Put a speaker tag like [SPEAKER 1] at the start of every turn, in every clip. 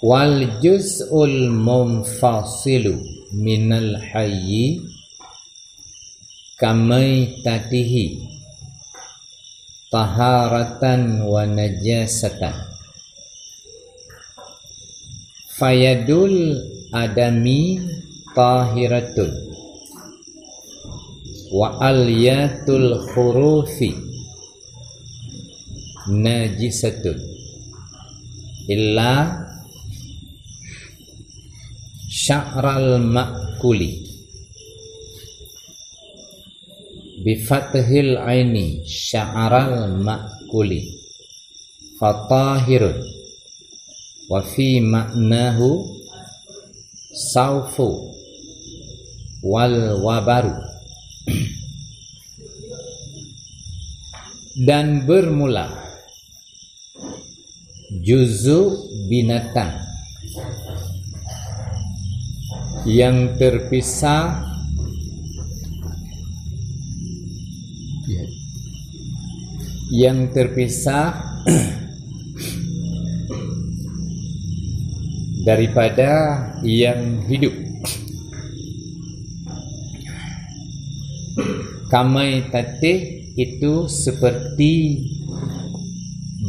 [SPEAKER 1] Wal juz'ul munfasilu minal hayyi kamaitatihi taharatan wa najasatan. Fayadul adami tahiratun wa alyatul khurufi najisatun illa sya'ral ma'kuli bifathil aini sya'ral ma'kuli fatahirun wa fi ma'nahu saufu wal wabaru. Dan bermula juzu binatang yang terpisah daripada yang hidup. Kamai tatih itu seperti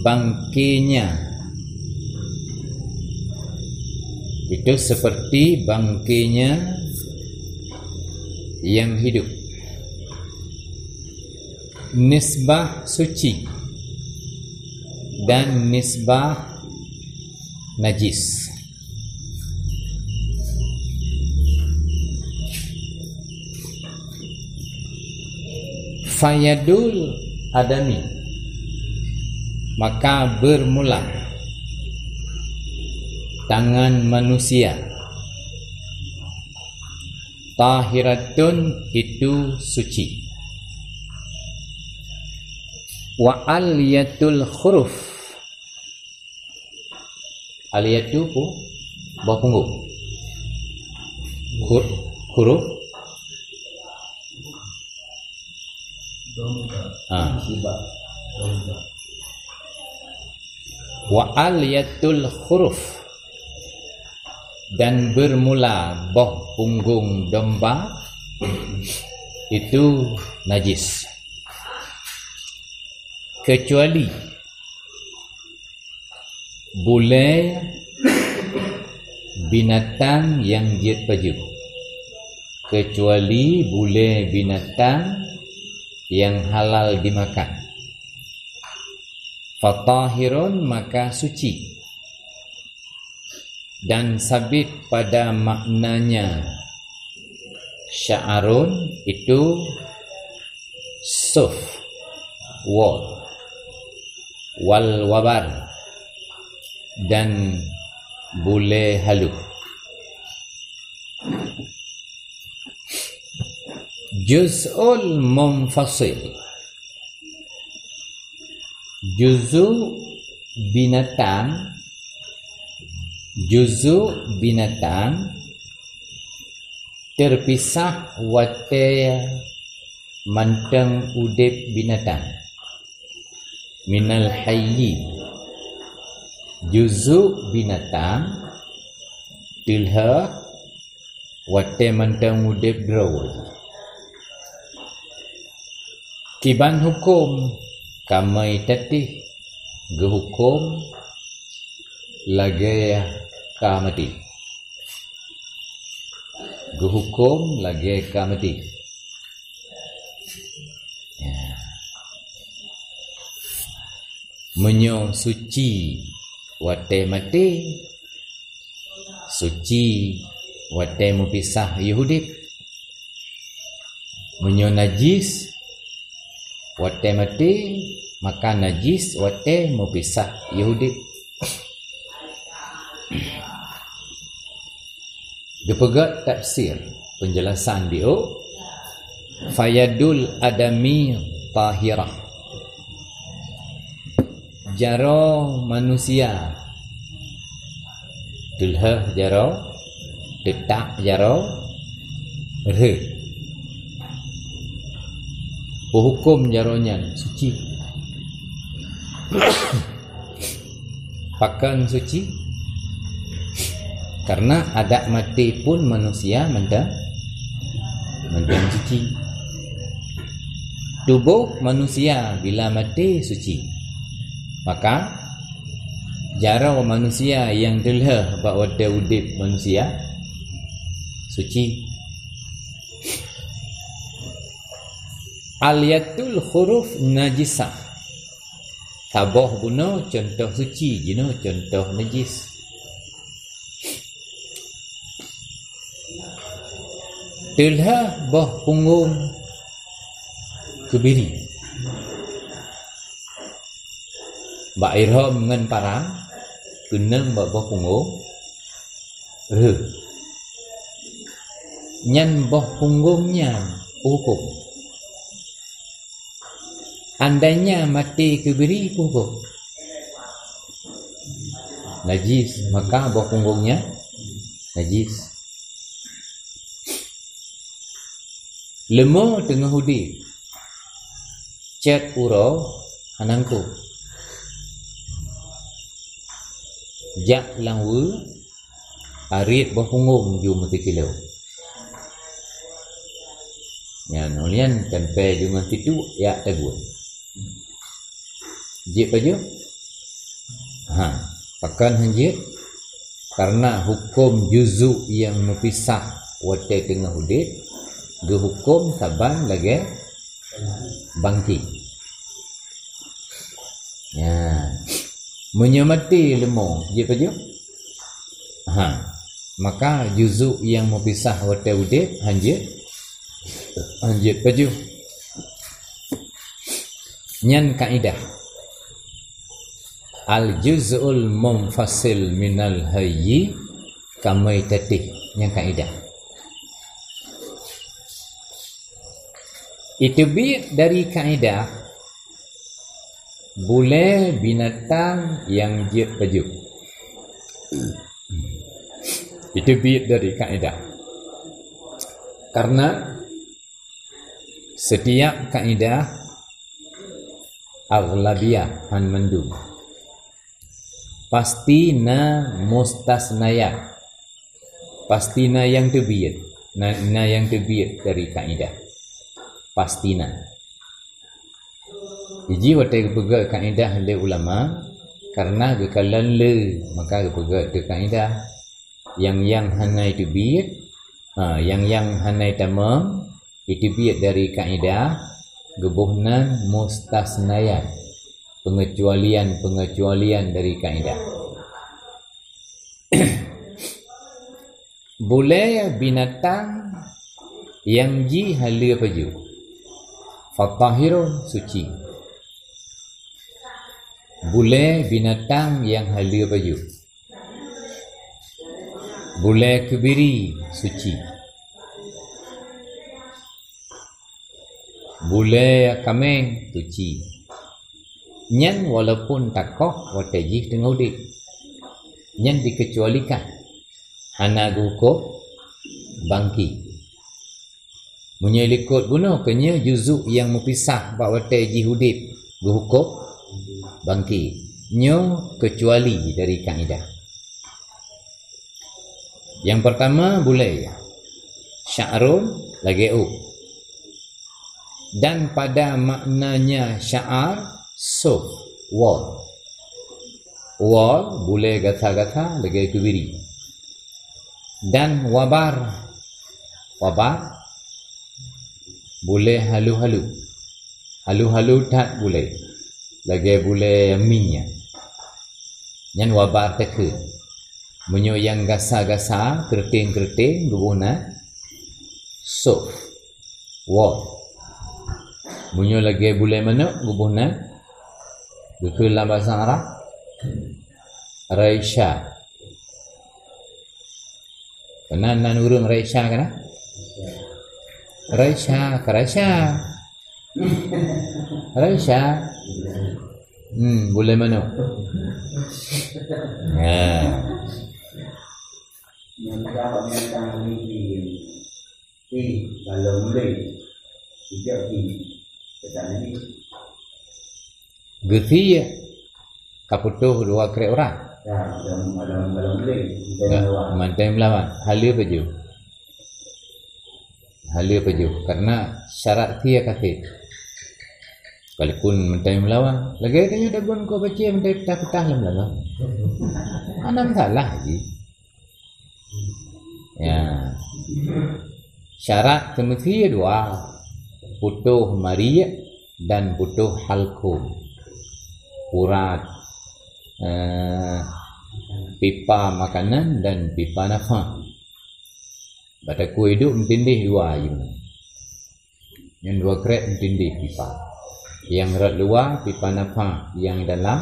[SPEAKER 1] bangkainya, yang hidup. Nisbah suci dan nisbah najis. Fayadul adami, maka bermula tangan manusia. Tahiratun itu suci. Wa aliyatul huruf, aliyatu bawah punggung, huruf wa aliyatul huruf, dan bermula bawah punggung domba itu najis, kecuali bule binatang yang diet baju, kecuali bule binatang yang halal dimakan. Fatahirun, maka suci, dan sabit pada maknanya. Sya'arun itu suf, wall, wal wabar, dan bule halu. Juz'ul munfasil, juzu binatang terpisah wate manteng udip binatang. Minal hayyi, juzu binatang tilha wate manteng udip drawl. Kiban hukum kamai tatih gehukum lagi kamati, gehukum lagi kamati. Menyo suci wate mati, suci wate mupisah Yahudi. Menyo najis wate mati, maka najis wate mupisah Yahudi. Gepegat tafsir penjelasan dia, fayadul adami tahirah, jaro manusia, tulhah jaro, detak jaro, hukum jaronya suci. Pakan suci, Karena adat mati pun manusia mendang suci. Tubuh manusia bila mati suci. Maka jarau manusia yang telah bawada udip manusia suci. Aliyatul huruf najisah. Tabah guna contoh suci, guna contoh najis. Telah bah punggung kebiri. Ba irham ngan parang kenang bah punggung re. Nyan bah punggungnya hukum. Andainya mati kebiri hukum najis, maka bah punggungnya najis. Lemo tengah hudi cat urau hanangku jak langwu arit bah punggung ju mati kilo ya nolian tempe dengan titu ya tagun jip aja pakan hanjit karena hukum juzu yang mepisah wate tengah hudit ge hukum saban lagi bangki ya menyemati lemong jip aja maka juzu yang mepisah wate hudit hanjit baju nyan kaidah al juz'ul munfasil minal hayyi kamaitati nyan kaidah itu bi dari kaidah boleh binatang yang jit baju itu bi dari kaidah karena setiap kaidah aghlabiyah han mendung pastina mustasnayat pastina yang terbit na yang terbit dari kaidah pastina jadi watai pegang kaidah le ulama karena gekalan le maka pegang de kaidah yang hanai terbit yang hanai tamam itu biat dari kaidah gebuhnan mustasnayat pengecualian dari kaidah boleh binatang yang ji halia baju fatahirun suci boleh binatang yang halia baju boleh kebiri suci boleh kameng suci nyan walaupun takoh watajih tengah udik nyan dikecualikan anak gukup bangki menyelikut guna kenya juzuk yang mepisah bak watajih udik gukup bangki nyo kecuali dari kaidah yang pertama boleh sya'run lageu dan pada maknanya sya'ar suf wall boleh gatha-gatha lagi kebiri dan wabar boleh halu-halu tak boleh lagi boleh minyak nyan wabar tekun menyo yang gasa-gasa keriting guna suf wall bunyo lagi boleh mana gubuhna betul dalam bahasa Arab Raisha kena nan urung Raisha kena Raisha boleh mana
[SPEAKER 2] yang dapat menentang di dalam mulai tidak di kesana ini
[SPEAKER 1] gethi kaputuh dua kere orang
[SPEAKER 2] Ya, dalam beli.
[SPEAKER 1] Mantai melawan. Hala baju. Hala baju. Karena syarat dia kata. Walaupun mantai melawan. Lagi tanya dagun kau baca mantai petah-petah lah melawan. Mana salah lagi. Ya. Syarat semestinya dua. Putuh Maria dan putuh halkum. Urat pipa makanan dan pipa nafas. Pada ku hidup mentindih dua je. Yang dua krek mentindih pipa. Yang rat luar pipa nafas, yang dalam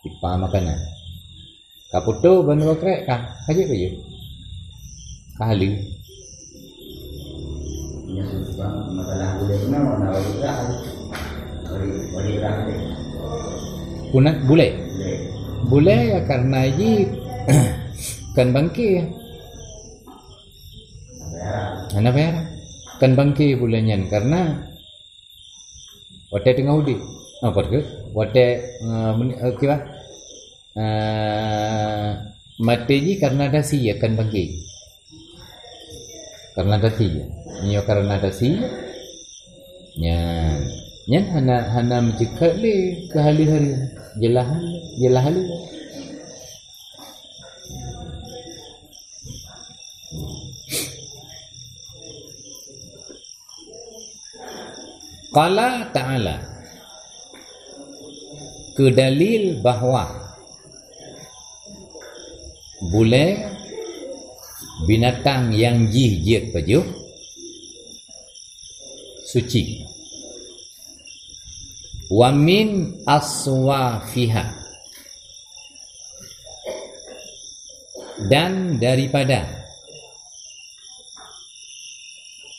[SPEAKER 1] pipa makanan. Kaputu ban dua krek kah? Kajik baju. Kahli.
[SPEAKER 2] Ya, sebab masalah boleh mana bagi berapa?
[SPEAKER 1] Punat boleh. Boleh ya karena ini kan bangki. Anak bayar. Kan bangki bolehnya karena wate tengah udi. Apa ke? Wate kira mati ji karena ada siya kan bangki. Karena ada siya. Nyo karena ada siya. Nyan hana mencegah le ke hari-hari jelah hari. Qala ta'ala kedalil bahawa boleh binatang yang jijik pajuh suci. Wa min aswafiha dan daripada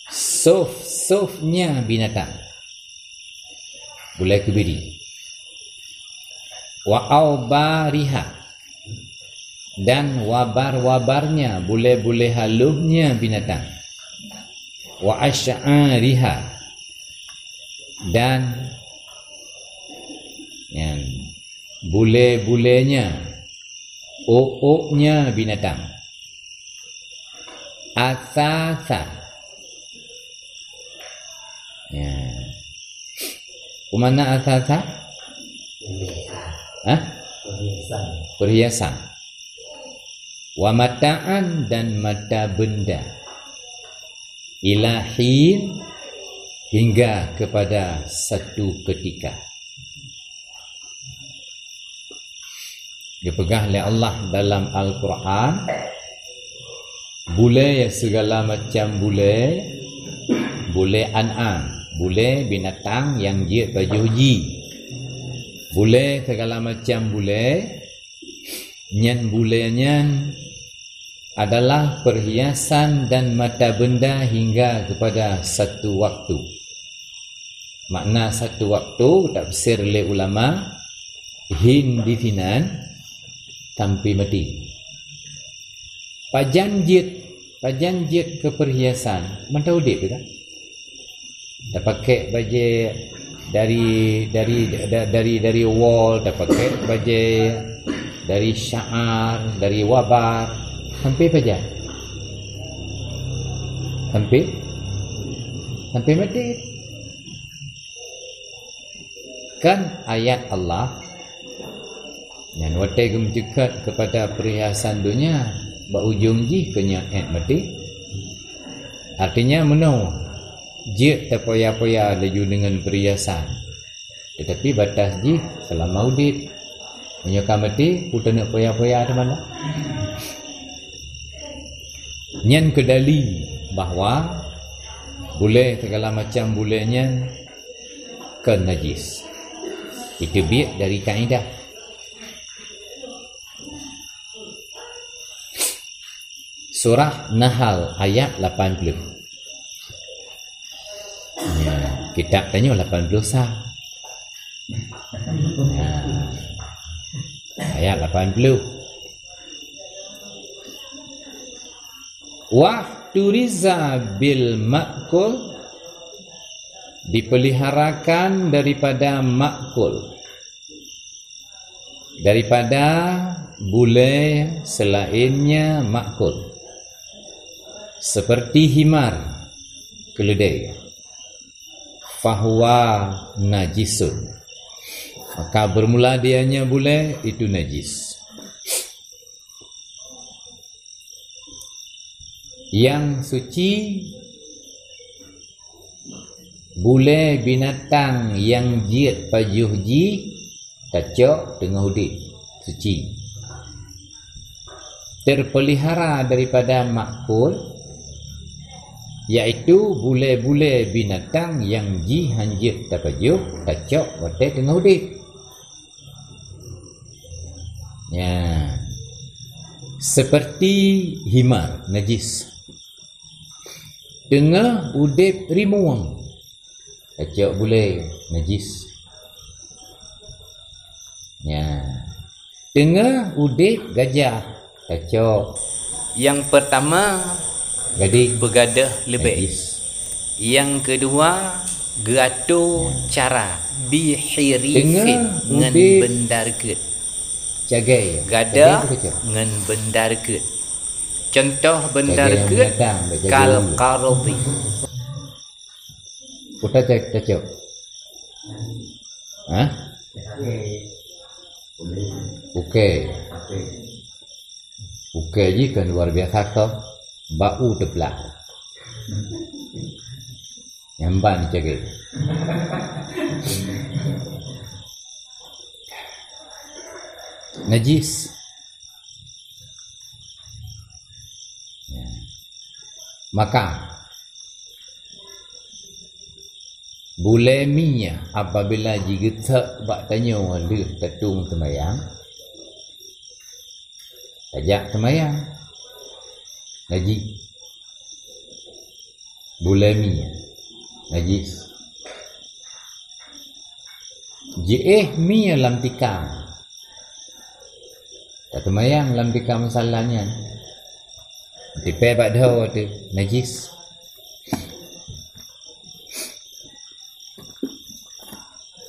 [SPEAKER 1] suf-sufnya binatang boleh kebiri. Wa aubariha dan wabar-wabarnya boleh haluhnya binatang. Wa asy'ariha dan yang bule-bulenya, ooknya binatang. Asasa. Ya. Kumana asasa? Perhiasan. Wa mata'an dan mata benda. Ilahin hingga kepada satu ketika. Dipegang oleh Allah dalam Al-Quran. Bule ya segala macam bule. Bule an'am. Bule binatang yang jid baju ji. Bule segala macam bule. Nyan bulenya adalah perhiasan dan mata benda hingga kepada satu waktu. Makna satu waktu tafsir oleh ulama hindifinan sampai mati. Pajanjit ke perhiasan mana udip tak? Dah pakai baju dari wall, dah pakai baju dari syaar, dari wabar, sampai pajan. Sampai mati. Kan ayat Allah yang watai mencekat kepada perhiasan dunia berujung ji kenya mati. Artinya menau je terpoya-poya laju dengan perhiasan. Tetapi batas ji selama udip. Menyokah mati putar nak poya-poya ada mana? Nyan kedali bahawa boleh segala macam bolehnya ke najis. Itu biak dari kaedah. Surah Nahl ayat 80. Ya, kitab tanya 80 sah. Ya, ayat 80. Wa turiza bil ma'kul, dipeliharakan daripada ma'kul, daripada boleh selainnya makul, seperti himar, keledai, fahuwa najisun, maka bermula dianya boleh itu najis. Yang suci boleh binatang yang jiat pajuh ji kacok tengah udip, suci. Terpelihara daripada makul, iaitu bule-bule binatang yang ji hanjit tapajuh kacok wate tengah udip. Ya. Seperti himar najis. Tengah udip rimuang kacok boleh najis. Ya. Tengah udip gajah kacok.
[SPEAKER 3] Yang pertama
[SPEAKER 1] Gading
[SPEAKER 3] begadah lebih.
[SPEAKER 1] najis.
[SPEAKER 3] Yang kedua gerato cara bihirifin
[SPEAKER 1] Tengah
[SPEAKER 3] ngan
[SPEAKER 1] udip
[SPEAKER 3] bendarket.
[SPEAKER 1] Cagai.
[SPEAKER 3] Gadah
[SPEAKER 1] Cagai kacok.
[SPEAKER 3] ngan bendarket. Contoh
[SPEAKER 1] Cagai yang
[SPEAKER 3] bendarket
[SPEAKER 1] binatang, cagai
[SPEAKER 3] kal
[SPEAKER 1] dulu.
[SPEAKER 3] qardi.
[SPEAKER 1] Putar kacok. Hah? Okey. Okey je kan luar biasa kau. Bau teblak. Nyamban cagai. Najis. Ya. Maka buleminya apabila jika tak bak tanya wala tetung temayang, tajak temayang najis. Buleminya najis. Jih mi lam tikam. Tak temayang lam tikam masalahnya. Tipe bak dah tu najis.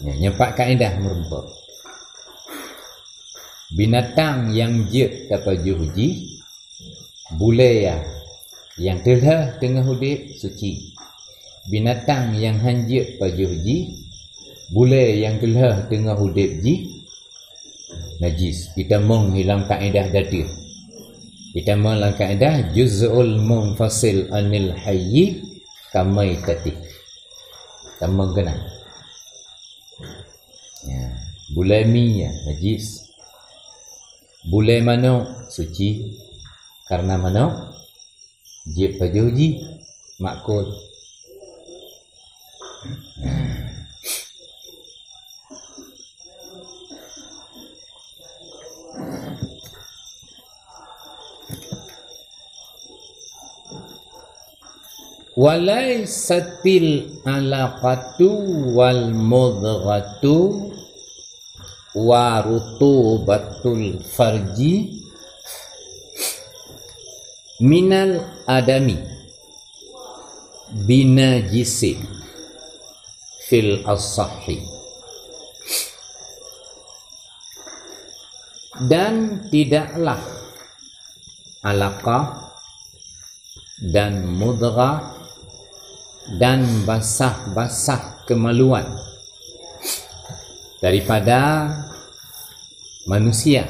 [SPEAKER 1] Nyepak kaedah merumput. Binatang yang jid tapajuh ji boleh ya. Yang telah tengah udip suci. Binatang yang hanjit pajuh ji boleh yang telah tengah udip ji najis. Kita menghilang kaedah dadir. Kita menghilang kaedah juz'ul munfasil anil hayyi kamaitati. Kita mengenal. Ya, buleminya najis. Bule manuk suci karena manuk jib pajuji makul. Walaisatil alaqatu wal mudghatu wa rutubatul farji minal adami binajisin fil as-sahih. Dan tidaklah alaqah dan mudghah dan basah-basah kemaluan daripada manusia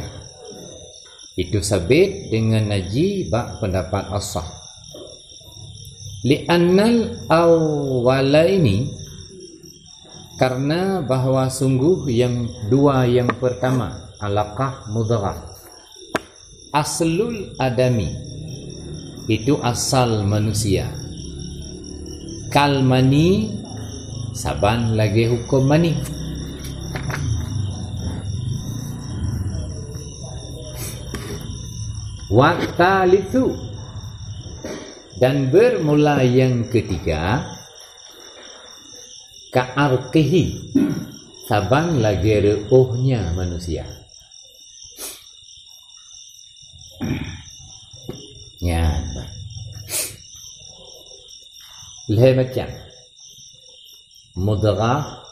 [SPEAKER 1] itu sabit dengan naji bak pendapat as-sah. Li'annal awwala ini karena bahawa sungguh yang dua yang pertama alaqah mudghah aslul adami itu asal manusia. Kal mani saban lagi hukum mani. Waktalitu dan bermula yang ketiga ka'arqihi saban lagi reuhnya manusia. Ya. Leh macam mudghah,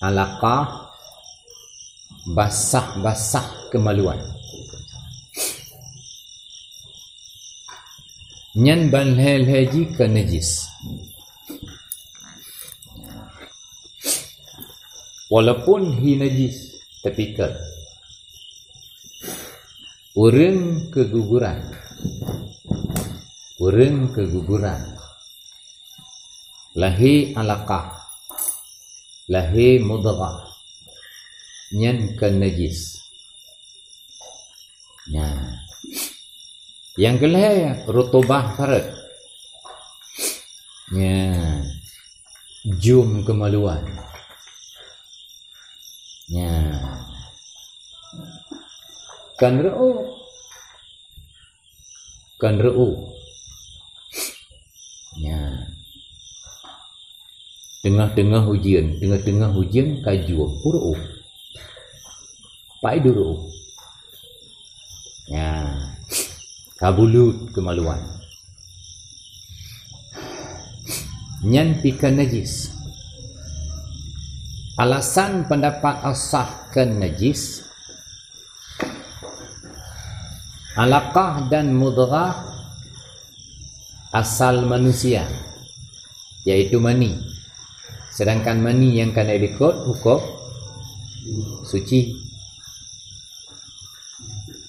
[SPEAKER 1] alaqah, basah-basah kemaluan. Nyan ban haji ke najis. Walaupun hi najis tapi ke urang keguguran. Urang keguguran. Lahi alaqah. Lahi mudghah. Nyan ke najis. Nah. Yang kelih rutubah farat. Ya. Jum kemaluan. Ya. Kan re'u. Ya. Tengah-tengah hujan kaju puru. Pai duru. Ya. Kabulut kemaluan. Nyan pikan najis. Alasan pendapat asahkan najis, alaqah dan mudghah asal manusia, yaitu mani. Sedangkan mani yang kena ikut hukum suci.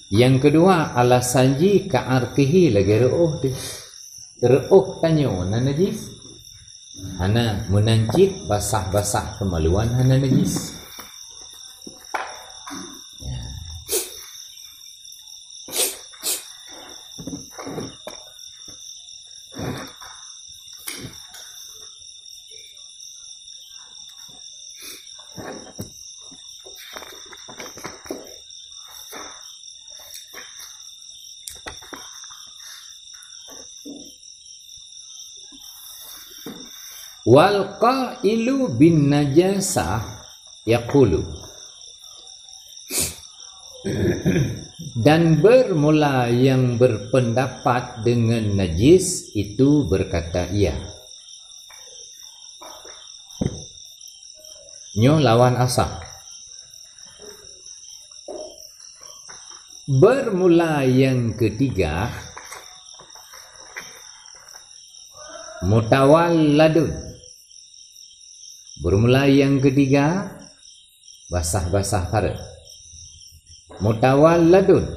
[SPEAKER 1] Yang kedua, alasanji ka'artihi lagi re'uh tu. Re'uh tanya, hana najis? Hana menancit basah-basah kemaluan hana najis. Ya. Wal qailu bin najasah yaqulu, dan bermula yang berpendapat dengan najis itu berkata ia. Nyo lawan asah. Bermula yang ketiga mutawalladun. Bermula yang ketiga basah-basah farat. Mutawalladun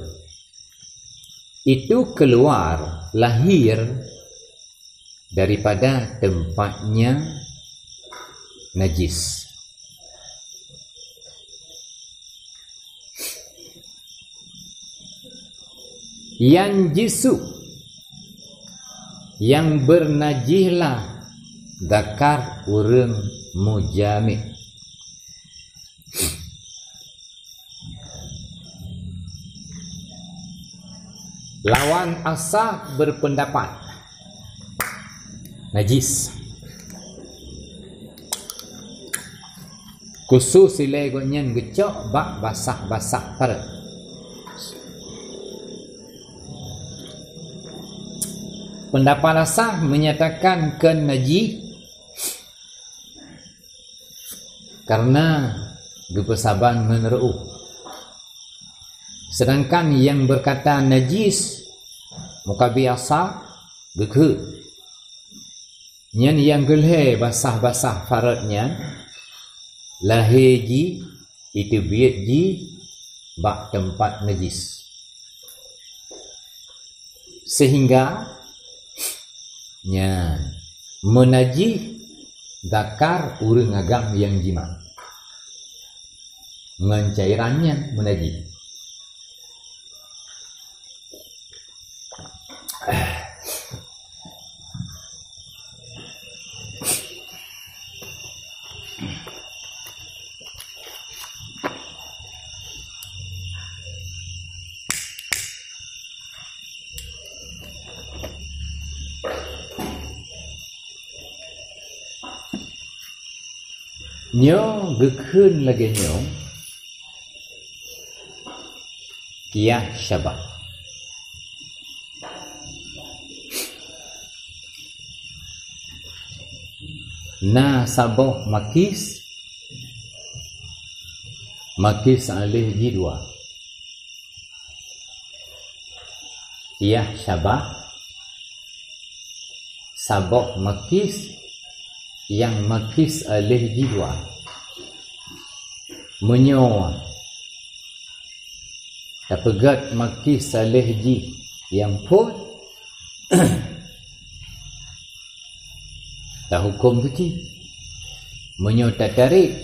[SPEAKER 1] itu keluar, lahir daripada tempatnya najis. Yanjisu, yang bernajihlah zakar urang mujami'. Lawan asah berpendapat najis. Khusus sila gonyan gecok bak basah-basah farat. Pendapat asah menyatakan kan najis karena gepesaban meneruh. Sedangkan yang berkata najis muka biasa gekhe. Nyan yang gelhe basah-basah faratnya lahiji itu biatji bak tempat najis. Sehingga nya menajih zakar urang agam yang jima. Ngan cairannya menajih. Nyo gekhen lagi nyo kiyah syabah. Na saboh makis alih jidwa kiyah syabah sabah makis yang makis alih jiwa menyo tapegat makis alih ji yang pun tak hukum suci menyo tak tarik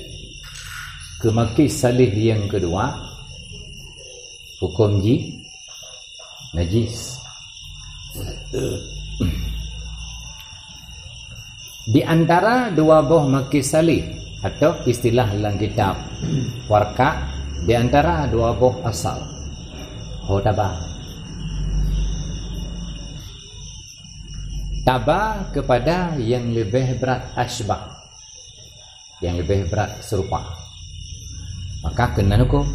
[SPEAKER 1] ke makis salih yang kedua hukum ji najis. Di antara dua buah makis salih atau istilah dalam kitab warqa, di antara dua buah asal tabah. Tabah kepada yang lebih berat asbah, yang lebih berat serupa, maka kena hukum.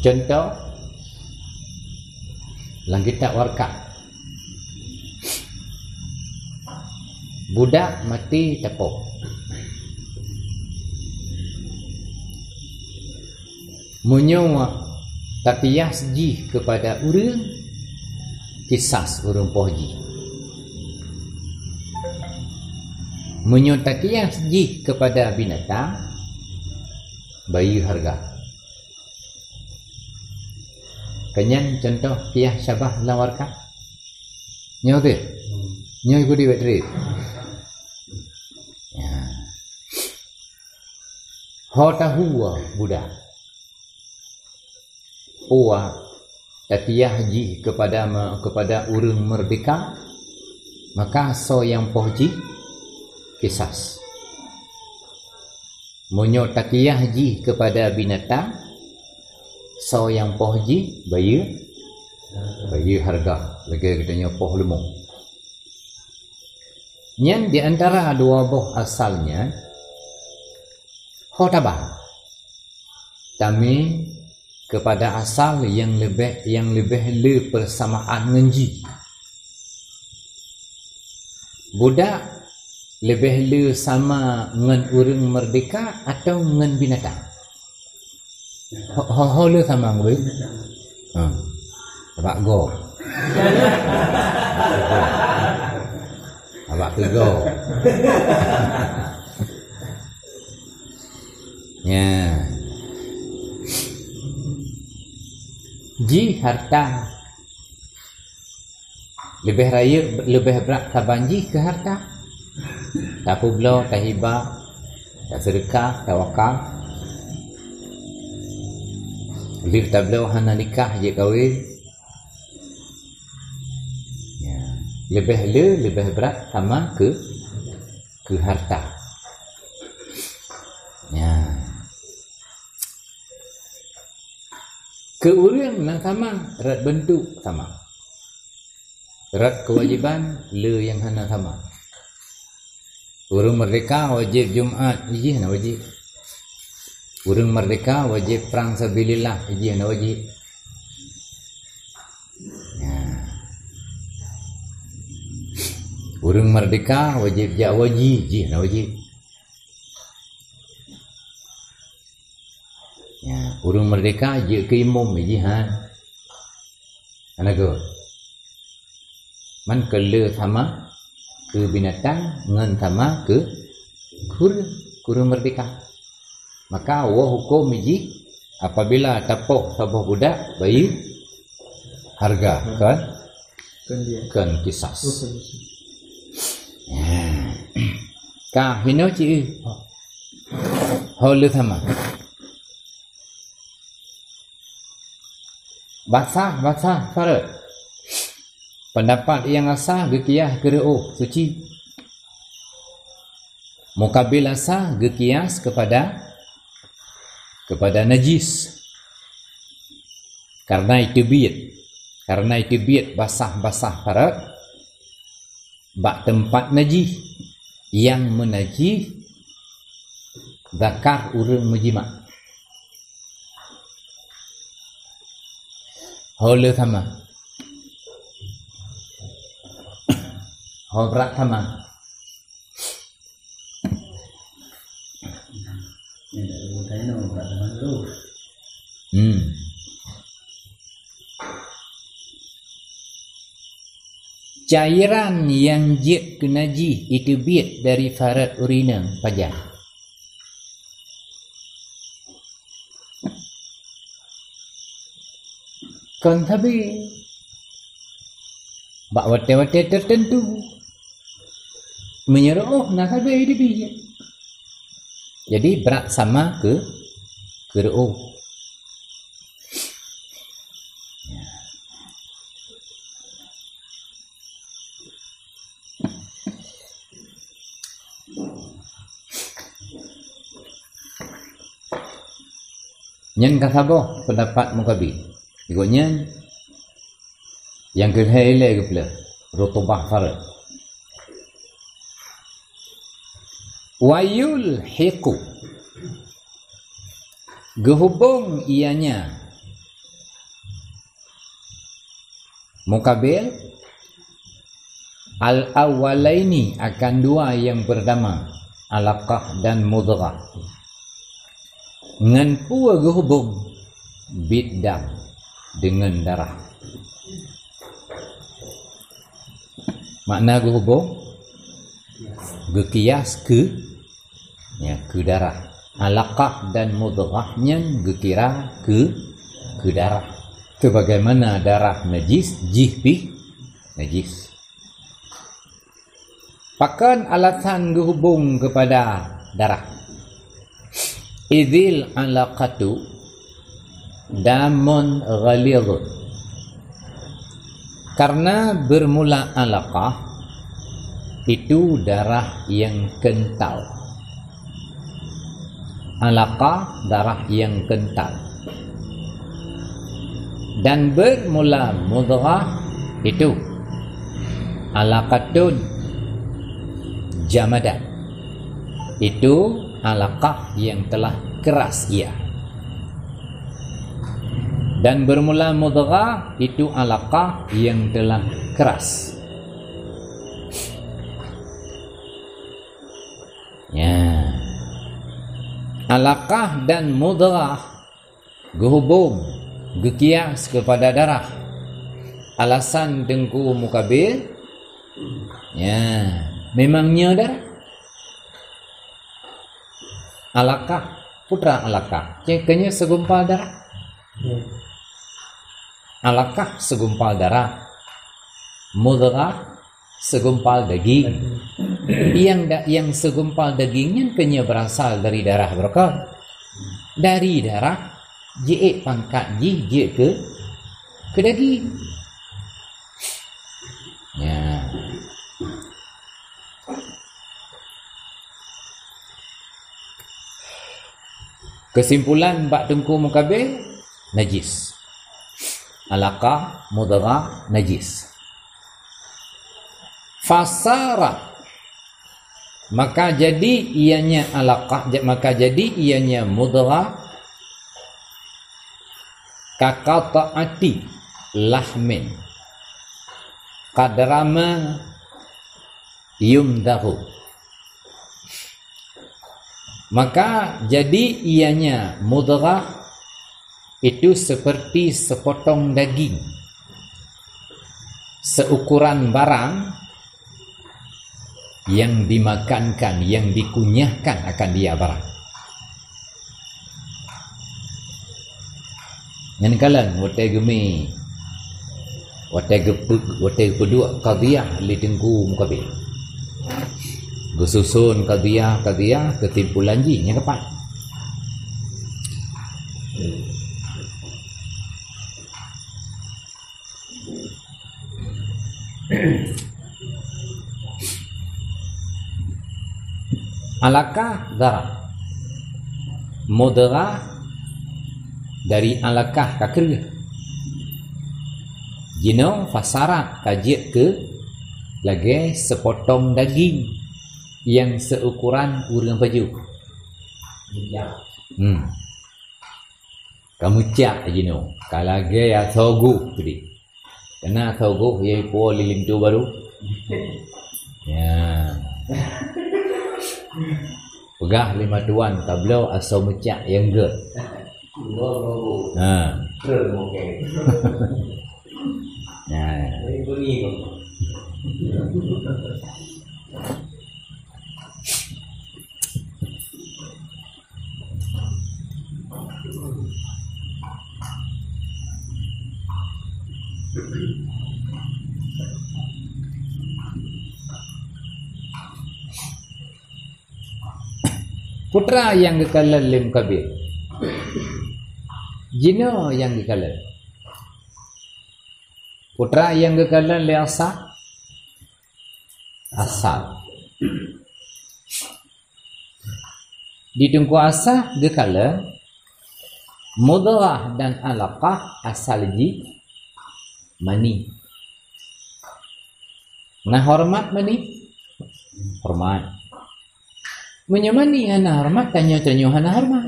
[SPEAKER 1] Contoh dalam kitab warqa, budak mati tepuk, menyewa takiyah ji kepada urang kisas urang pohji, menyewa takiyah ji kepada binatang bayi harga. Kenyan contoh kiyah syabah dalam warqa nyaw tu nyaw ikut di bateri ya ho tahu budak uwa takiyah ji kepada urang merdeka, maka so yang pohji kisas. Monyo takiyah ji kepada binatang, so yang pohji bayi harga lagi katanya poh lemong. Yang di antara dua buah asalnya khotabah tami kepada asal yang lebih le persamaan ngenji. Budak lebih le sama ngen urang merdeka atau ngen binatang? Ho le sama ngwe. Abak go. Abak go. Ya. Ji harta lebih raya lebih berat tabanji ke harta. Tak publo, tak hibah, tak sedekah, tak wakaf. Lebih tak beliau hana nikah je kahwin. Ya. Lebih berat sama ke harta. Ya. Ke urang yang sama, erat bentuk sama. Erat kewajiban le yang hana sama. Urang merdeka wajib Jumaat, iji hana wajib. Urang merdeka wajib perang sabilillah, iji hana wajib. Ya. Urang merdeka wajib jakwaji, iji hana wajib. Ya, urang merdeka je ke imam jihan. Anago. Man kele sama ke binatang ngan sama ke kurang merdeka. Maka wa hukum ji apabila tapok sabah budak bayi harga kan kisas. Ya. Ka hino ci hole sama. Basah farat. Pendapat yang asah gekiyah kereo suci. Mukabil asah gekiyas kepada najis. Karena itu biat basah farat. Bak tempat najis yang menajis zakar urang menjimat. Hole sama. Hobrak sama. cairan yang jid ke najis itu biat dari farat urina pajak. Kan tapi bak wate-wate tertentu menyuruh nak habis di bijak. Jadi berat sama ke ru'uh. Nyen kata boh pendapat Mukabi. Ikutnya yang kedua ke rutubah farad. Wayul hiqu gehubung ianya mukabil al-awwalaini akan dua yang pertama alaqah dan mudghah ngan pua gehubung biddam dengan darah. Makna gehubung gekias ke darah. Alaqah dan mudghahnya gekira ke darah. Sebagaimana darah najis, jih najis. Pakan alasan gehubung kepada darah. Idzil alaqatu damun ghalidhun. Karena bermula alaqah itu darah yang kental. Alaqah darah yang kental. Dan bermula mudghah itu alaqatun jamadah. Itu alaqah yang telah keras ia. Dan bermula mudghah itu alaqah yang telah keras. Ya. Alaqah dan mudghah gehubung, gekias kepada darah. Alasan Tengku Mukabil, ya, memangnya darah. Alaqah, putra alaqah, cekanya segumpal darah. Alaqah segumpal darah, mudghah segumpal daging. Yang segumpal dagingnya kenya berasal dari darah berkah. Dari darah je pangkat je ke daging. Ya. Kesimpulan bak Tengku Mukabil najis. Alaqah mudghah najis. Fasarat maka jadi ianya alaqah, maka jadi ianya mudghah kakataati lahmin qadrama yumdahu. Maka jadi ianya mudghah itu seperti sepotong daging, seukuran barang yang dimakankan, yang dikunyahkan akan dia barang. Yang kalan wote gemi wote pedua qadiyah li Tengku Mukabil. Gususun qadiyah ketimpulan ji nya kepat. Alaqah darah, mudghah dari alaqah kakir. Jino fasarat kajiat ke lagi sepotong daging yang seukuran urang baju. Kamu cak jino kalage ya thogu tadi. Kena thogu ye po lilim tu baru. Ya. Pegah 5 tuan kablo asal mecak yang ge. Nah. Putra yang dikalan lim kabir, jino yang dikalan. Putra yang dikalan li asal, asal. Di tengku asal dikalan mudghah dan alaqah asal ji mani. Nah hormat mani, hormat. Menyamani hana hormat, tanya-tanya hana hormat.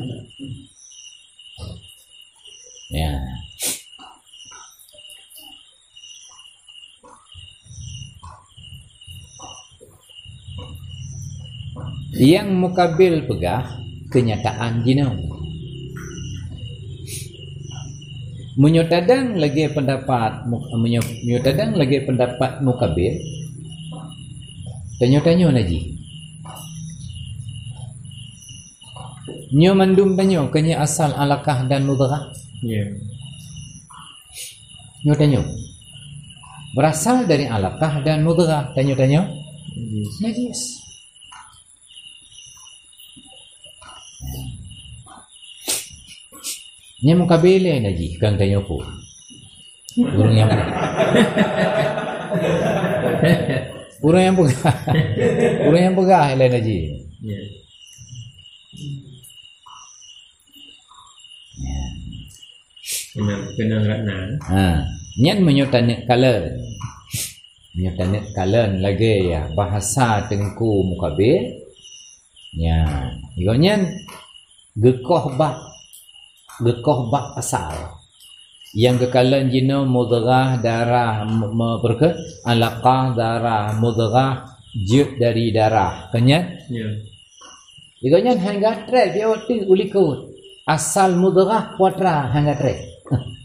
[SPEAKER 1] Ya. Yang mukabil pegah kenyataan jino. Menyotadang lagi pendapat menyotadang lagi pendapat mukabil. Tanya-tanya lagi. Nyo mandum tanyo kenya asal alakah dan mudghah.
[SPEAKER 4] Ya.
[SPEAKER 1] Nyo tanyo. Berasal dari alakah dan mudghah. Tanyo-tanyo. Najis. Nya mukabile najis kang tanyo po. Urang yang Urang yang pegah. Urang yang pegah lain najis.
[SPEAKER 4] Ya. Kena ratna.
[SPEAKER 1] Nyan menyutanik kalen. Menyutanik kalen lagi ya bahasa tengku mukabil. Ya, igonyan gekoh bak asal. Yang kekalen jino mudghah darah berke alaqah darah mudghah jut dari darah. Kenyat?
[SPEAKER 4] Ya.
[SPEAKER 1] Igonyan hangga tre dia waktu ulikut. Asal mudghah putra hangga tre.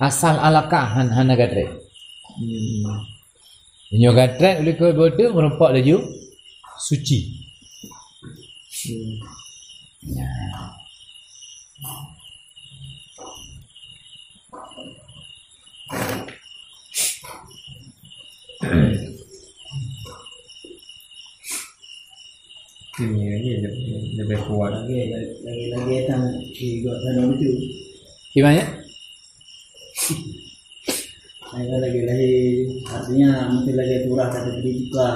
[SPEAKER 1] Asal alaqah hana gatre. Nyo gatre oleh kau bodoh merempak laju suci. Ya.
[SPEAKER 4] Ini lebih kuat.
[SPEAKER 2] Lagi tam juga tanam itu.
[SPEAKER 1] Gimana?
[SPEAKER 2] Lagi artinya mungkin lagi turah kata tadi juga.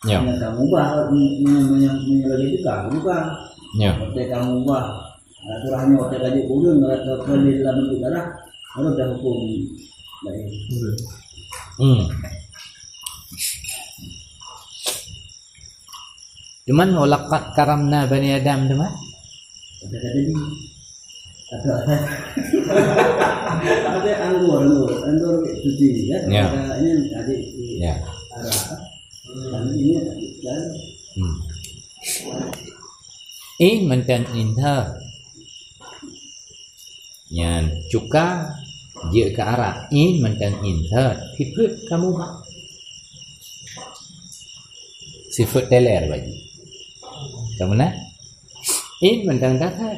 [SPEAKER 1] Ya.
[SPEAKER 2] Kamu bah lagi juga buka.
[SPEAKER 1] Ya.
[SPEAKER 2] Waktu kamu bah turahnya waktu kaji ulun kalau di dalam negara kalau dah hukum baik.
[SPEAKER 1] Cuman walaqad karamna bani Adam teman.
[SPEAKER 2] Kata tadi ada anggur suci ya.
[SPEAKER 1] Ya.
[SPEAKER 2] Ini adik
[SPEAKER 1] Ya.
[SPEAKER 2] ada ini dan
[SPEAKER 1] Mentan intha. Yan cuka je ke arah mentan intha. Hiput kamu bak. Sifat teler bagi. Kamu nak? Mentan datat.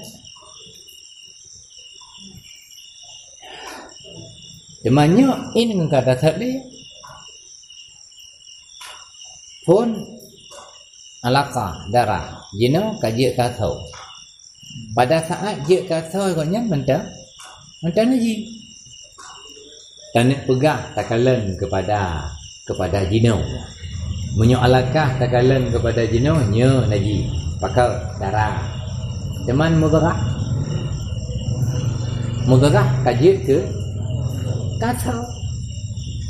[SPEAKER 1] Temannya dengan kata tadi pun alaqah darah jino kaji katau pada saat je katau koknya mentang lagi tanik pegah takalan kepada jino menyo alaqah takalan kepada jino nyo lagi pakai darah teman mudghah kaji ke kacau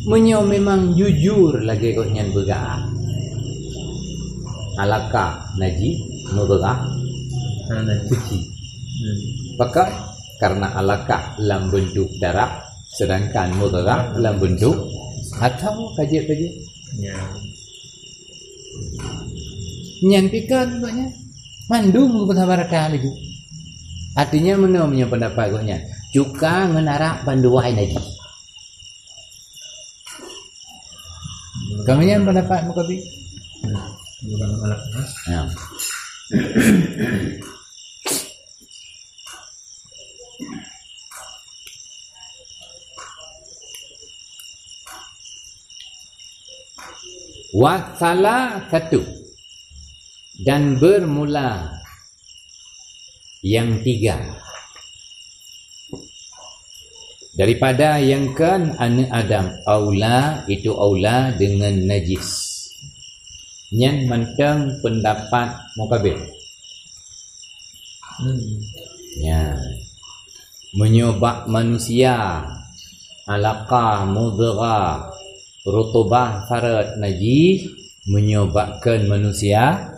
[SPEAKER 1] menyo memang jujur lagi kau nyan begaa alaka naji mudghah suci pakai karena alaka dalam bentuk darah sedangkan mudghah dalam bentuk atau kaji
[SPEAKER 4] Ya.
[SPEAKER 1] nyan pikan banyak mandung kepada barakah lagi artinya menurutnya pendapat kau nyan cuka menara panduai lagi Kamunya pendapat Mukabil?
[SPEAKER 4] Bukan anak.
[SPEAKER 1] Ya. Wasala satu dan bermula yang tiga daripada yang kan anak Adam aula itu aula dengan najis. Yang mentang pendapat Mukabil. Ya. Menyobak manusia alaqah mudghah rutubah farat najis menyobakkan manusia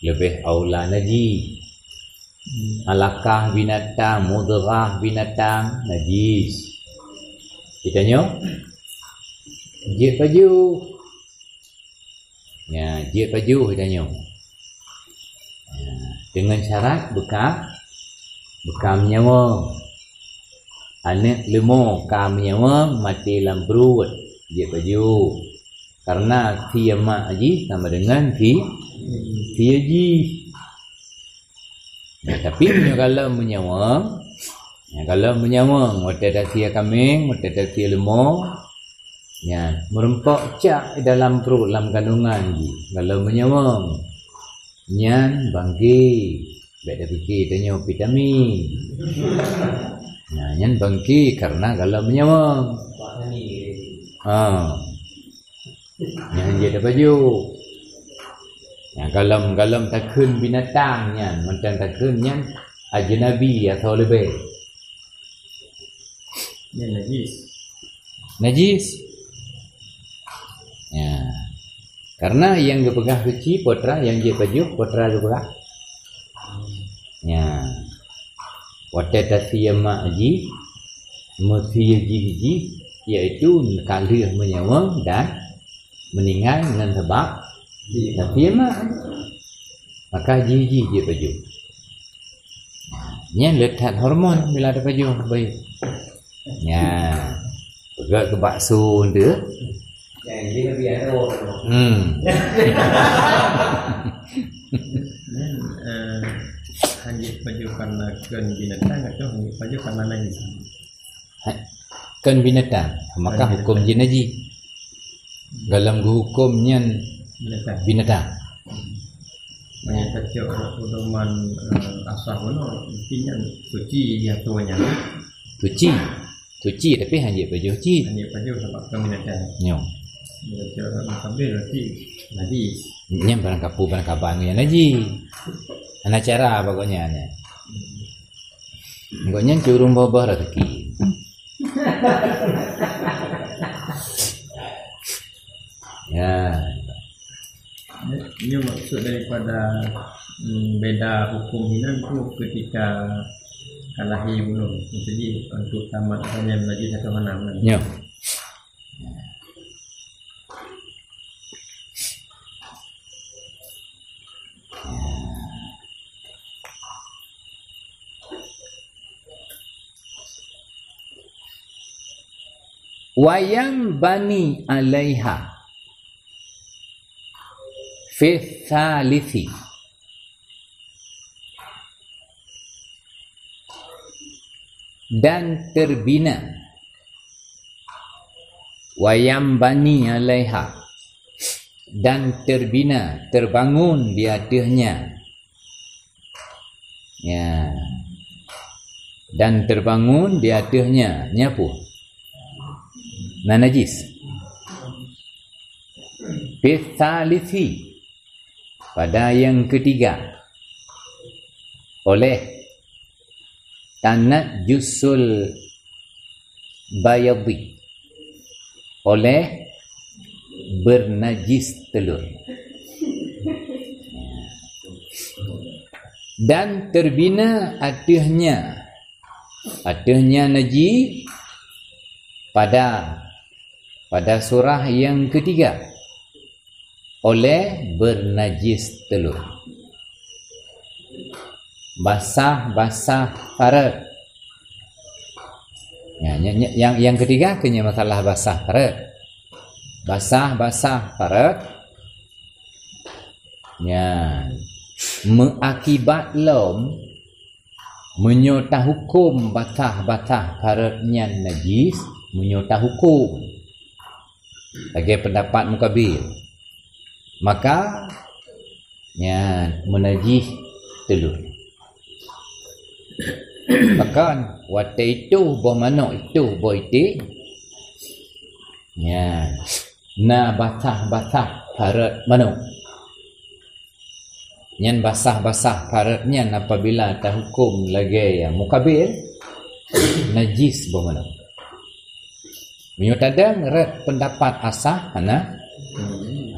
[SPEAKER 1] lebih aula najis. Alaqah binatang mudghah binatang najis. Kita tanya jih baju. Ya, jih baju kita tanya. Ya, dengan syarat bekam nyawa. Anak lemah kam nyawa mati dalam perut dia baju. Karena fi mak haji sama dengan fi haji. Ya, tapi kalau menyawa waktu ada fi kambing, waktu ada fi lemah, ya, merempak cak dalam perut dalam kandungan haji. Kalau menyawa nyan bangki, baik dah fikir tanya vitamin. Nah, nyan bangki karena kalau menyawa. Yang dia ada baju. Yang galam takun binatang nyan, macam takun nyan ajnabi atau lebih.
[SPEAKER 4] Dia najis.
[SPEAKER 1] Najis. Ya. Karena yang dia pegang suci putra, yang dia baju putra juga. Ya. Waktu tasiyah ma'ji mutiyajiji iaitu kalir menyawa dan meninggal dengan sebab tasiyah ma'. Maka jiji dia baju. Nya letak hormon bila ada baju baik. Ya. Pegang ke bakso dia.
[SPEAKER 2] Jadi lebih ada.
[SPEAKER 4] Hanya baju karena kan binatang atau hanya baju karena najis.
[SPEAKER 1] Kan binatang, maka hukum je najis. Dalam hukumnya binatang.
[SPEAKER 4] Banyak kecil pedoman asal mana intinya suci dia tuanya.
[SPEAKER 1] Suci tapi hanya baju suci.
[SPEAKER 4] Hanya baju sebab kan binatang.
[SPEAKER 1] Nyong.
[SPEAKER 4] Dia mengambil nanti najis.
[SPEAKER 1] Nyam barang kapu barang kabang yang najis. Ana cara pokoknya ni. Pokoknya curung bawah rezeki. Ya.
[SPEAKER 4] Ini maksud daripada beda hukum hinan tu ketika kalahi belum. Jadi untuk tamat hanya najis atau menang.
[SPEAKER 1] Ya. Wayang bani alaiha fi thalithi dan terbina wayang bani alaiha dan terbina terbangun di atasnya ya dan terbangun di atasnya nyapu najis. Fitsalithi pada yang ketiga oleh tanat jusul bayadi oleh bernajis telur dan terbina atasnya najis pada surah yang ketiga oleh bernajis telur. Basah farat. Ya, yang ketiga kena masalah basah farat. basah-basah parat nya mengakibat lom menyota hukum basah-basah paratnya najis menyota hukum bagi pendapat mukabil maka nya menajis telur bahkan waktu itu boh manuk itu boh itu nya na basah-basah parat manuk nyan basah-basah paratnya apabila tak hukum lagi yang mukabil najis boh manuk menyutadang red pendapat asah ana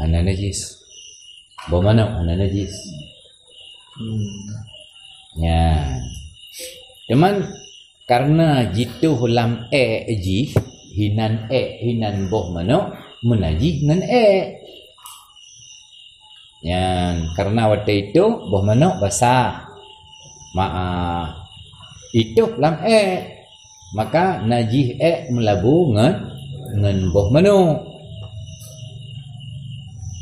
[SPEAKER 1] najis boh manuk ana najis nya cuman karena jitu hulam ji hinan boh manuk menajis dengan yang karena waktu itu boh manuk basah itu lam maka najis melabu dengan boh manuk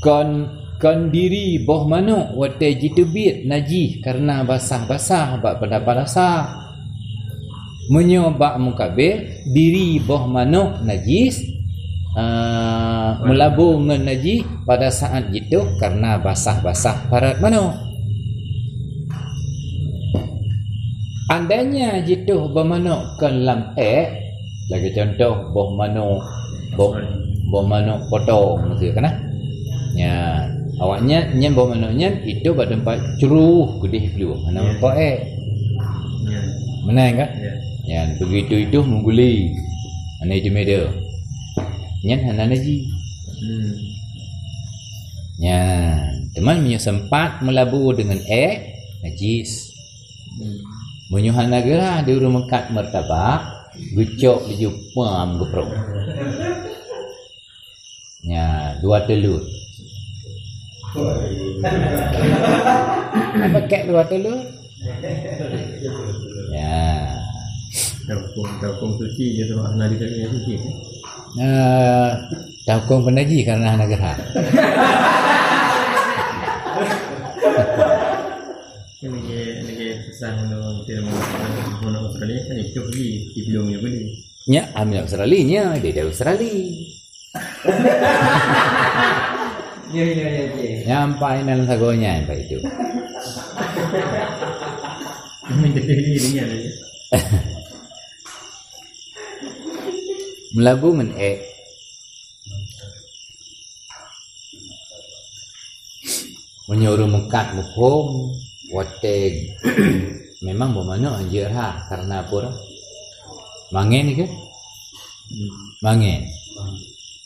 [SPEAKER 1] kon diri boh manuk waktu jitu bit najis karena basah-basah bak pendapat asah menyobak mukabil diri boh manuk najis melabu dengan najis pada saat itu karena basah-basah parat manuk. Andainya jitu boh manuk ke lam lagi contoh boh manuk potong gitu kan ya awaknya nyen boh manuknya itu pada tempat ceruh gede keluar mana apa menang kan ya begitu itu mengguli ana itu media nyen hana najis ya teman punya sempat melabu dengan najis menyuhan negara di rumah kat martabak gucok di jumpa amgepro ya dua telur apa kek dua telur ya
[SPEAKER 4] Taukung suci je tu nak dikatakan suci.
[SPEAKER 1] Taukung penaji karena anak gerah.
[SPEAKER 4] Ini pesan untuk tidak menggunakan Australia kan itu pergi di belumnya boleh.
[SPEAKER 1] Ya, ambil Australia dia dah Australia.
[SPEAKER 4] Ya.
[SPEAKER 1] Nyampai dalam sagonya apa itu.
[SPEAKER 4] Menjadi dirinya aja.
[SPEAKER 1] Melabu men menyuruh mekat mukum wateg memang bermana anjir karena apa mangen ke mangen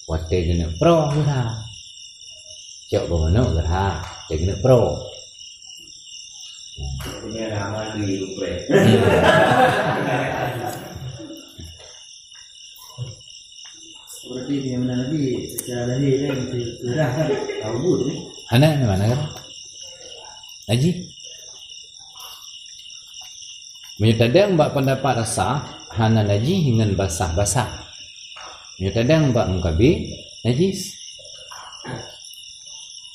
[SPEAKER 1] wateg kena pro lah cok bermana gerah cok kena pro
[SPEAKER 2] ini nama di rupre seperti yang mana lagi secara lahir kan gerah kan tahu ni
[SPEAKER 1] Hana mana kan Haji menyutadang bak pendapat rasa hana najis dengan basah-basah menyutadang bak mengkabi najis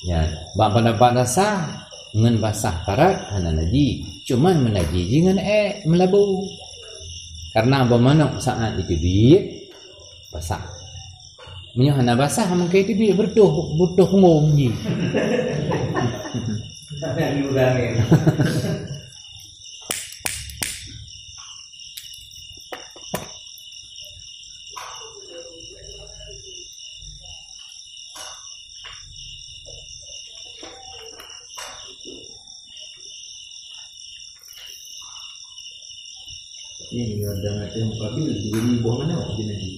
[SPEAKER 1] ya bak pendapat rasa dengan basah parat hana najis cuman menajis dengan melabu karena bermanuk saat itu biik basah menyuhana basah mungkin itu biik butuh ngom je
[SPEAKER 2] tak diulangi. Ini ada macam kabil jadi buah mana dia nanti?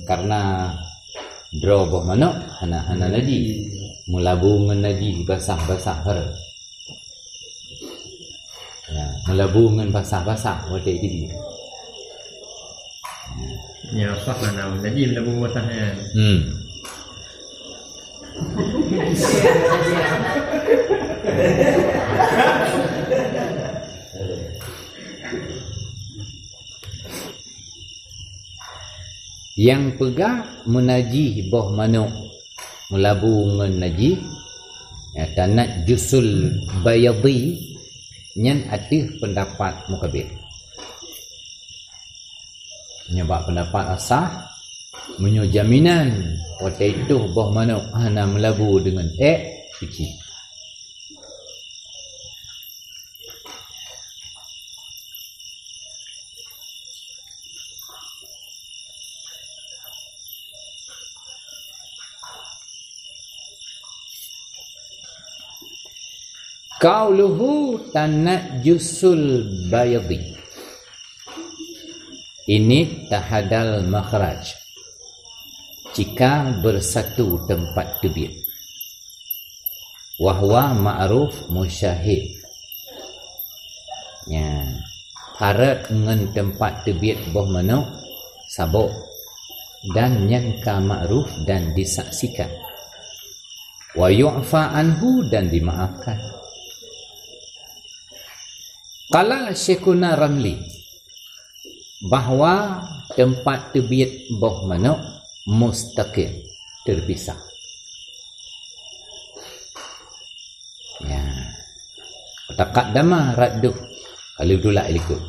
[SPEAKER 1] Karena draw boh manuk hana naji melabu ngan naji basah-basah har ya melabu ngan basah-basah wate itu
[SPEAKER 4] Ya apa mana naji melabu basahnya.
[SPEAKER 1] Yang pegah menajih boh manuk melabu ngan najih tanat jusul bayadi nyan atih pendapat mukabir. Nyebab pendapat asah menyo jaminan waktu itu boh manuk hana melabu dengan suci. Qauluhu tanajjusul bayadi. Ini tahadal makhraj. Jika bersatu tempat tebit. Wahwa ma'ruf musyahid. Ya. Harat dengan tempat tebit boh manuk sabuk dan nyangka ma'ruf dan disaksikan. Wa yu'fa anhu dan dimaafkan. Qala Syekhuna Ramli bahawa tempat tebit boh manuk mustaqil, terpisah. Ya. Taqaddama radduh kalau dulak ikut.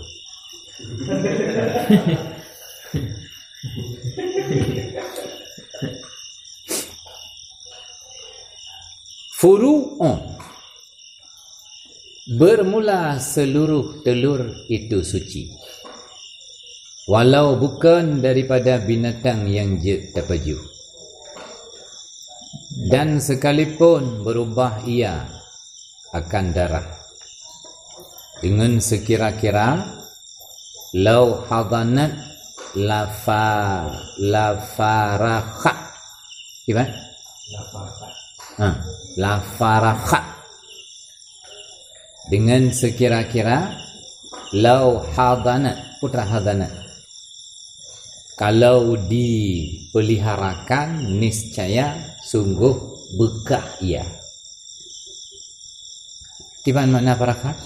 [SPEAKER 1] Furu'un bermula seluruh telur itu suci, walau bukan daripada binatang yang terpajuh, dan sekalipun berubah ia akan darah dengan sekira-kira lau hadanat lafarakhat gimana? Lafarakhat dengan sekira-kira lau hadanat, putra hadanat, kalau dipeliharakan niscaya sungguh bekah ia. Di mana makna farakat?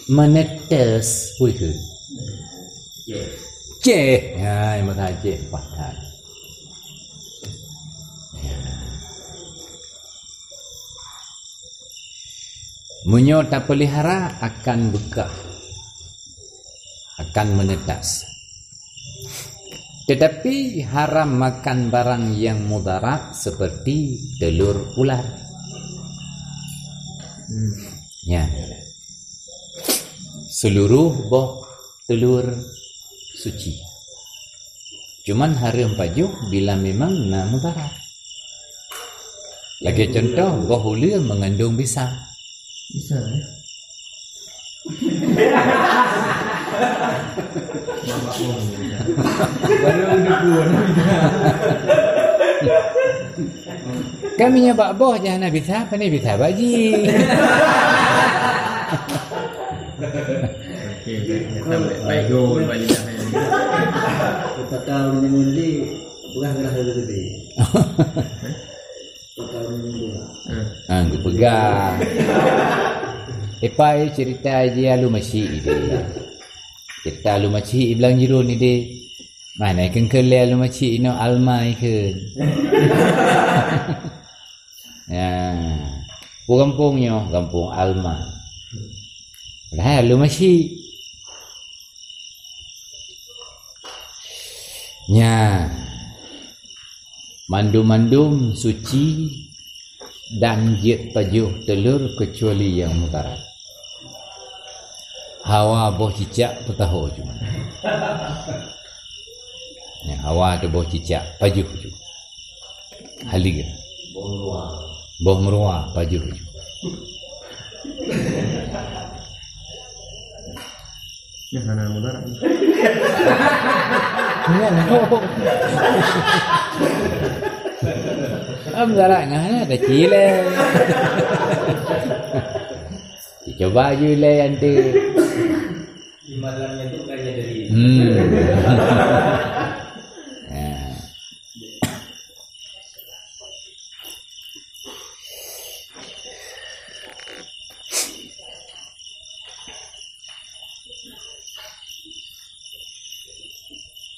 [SPEAKER 1] Menetes puiku. Ceh. Ya, maka ceh patah. Munyo tak pelihara akan bekah, akan menetas. Tetapi haram makan barang yang mudarat seperti telur ular. Ya. Seluruh boh telur suci. Cuman haram pajuh bila memang nak mudarat. Lagi contoh boh ular mengandung bisa.
[SPEAKER 4] Bisa ya. Baru ada buan.
[SPEAKER 1] Kami nyabak boh jangan bisa apa ni bisa baji.
[SPEAKER 4] Okey, baik go bagi dah.
[SPEAKER 2] Kita tahu ni belah-belah lebih.
[SPEAKER 1] Aku pegang. Epai cerita je alu masyi dia. Kita alu masyi bilang jiru ni dia. Mana kengkel alu masyi no almai ke. Ya. Kampungnya kampung Alma. Dah alu masyi. Nya. Mandum-mandum suci dan jet pajuh telur kecuali yang mutarat. Hawa boh cicak petaho cuma. Ya, hawa tu boh cicak pajuh cuma. Haliga. Boh merua pajuh cuma.
[SPEAKER 4] Ya mana mudarat.
[SPEAKER 1] Ya. Mudarat ngah ada cile. Coba je lah yang tu.
[SPEAKER 2] Di malamnya tu kaya dari.
[SPEAKER 1] Ya.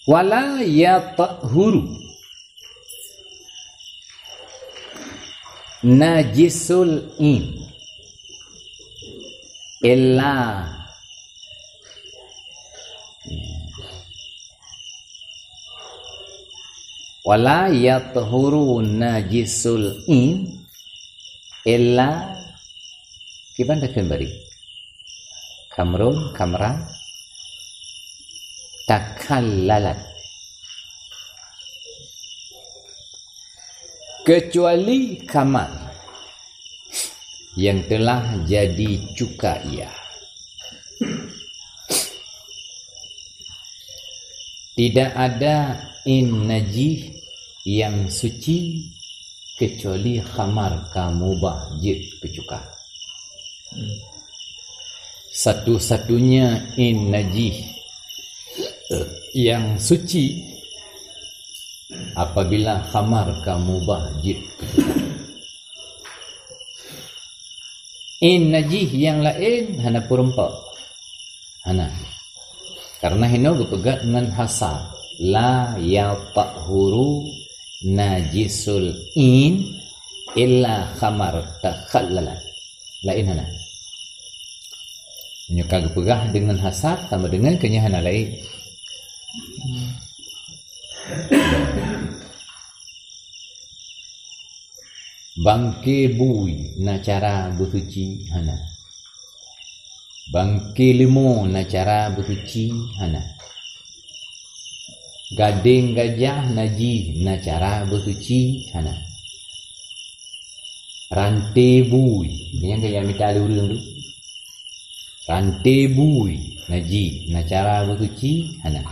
[SPEAKER 1] wala yatahuru najisul in illa wala yatahuru najisul in illa kiban dah kembali kamrun kamran takallalat kecuali kamar yang telah jadi cuka ia. Tidak ada in najih yang suci kecuali khamar kamubah jid kecuka. Satu-satunya in najih yang suci apabila khamar kamubah jid. In najih yang lain hana perempat. Hana. Karena hino berpegat dengan hasar. La yatahuru najisul in illa khamar takhallalat. Lain hana. Nyuka berpegah dengan hasar sama dengan kenyahan lain. Bangke bui na cara bersuci hana. Bangke limo na cara bersuci hana. Gading gajah naji na cara bersuci hana. Rantai bui yang kaya minta urang tu. Rantai bui naji na cara bersuci hana.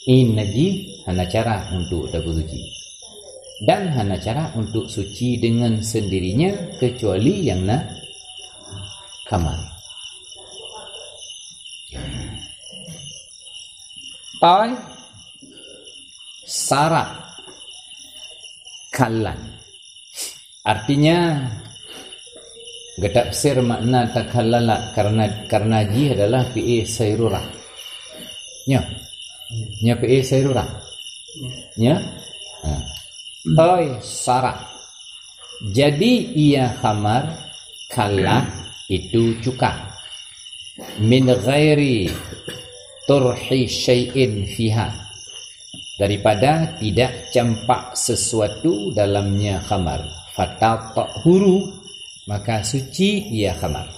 [SPEAKER 1] In naji hana cara untuk tak bersuci. Dan hana cara untuk suci dengan sendirinya kecuali yang nak kamar. Pai sarak kallan. Artinya getafsir makna takallala karena ji adalah fi sayrurah. Nya fi sayrurah. Nya. Pai sarak. Jadi ia khamar kalla itu cuka. Min ghairi turhi syai'in fiha. Daripada tidak campak sesuatu dalamnya khamar. Fatatahuru maka suci ia khamar.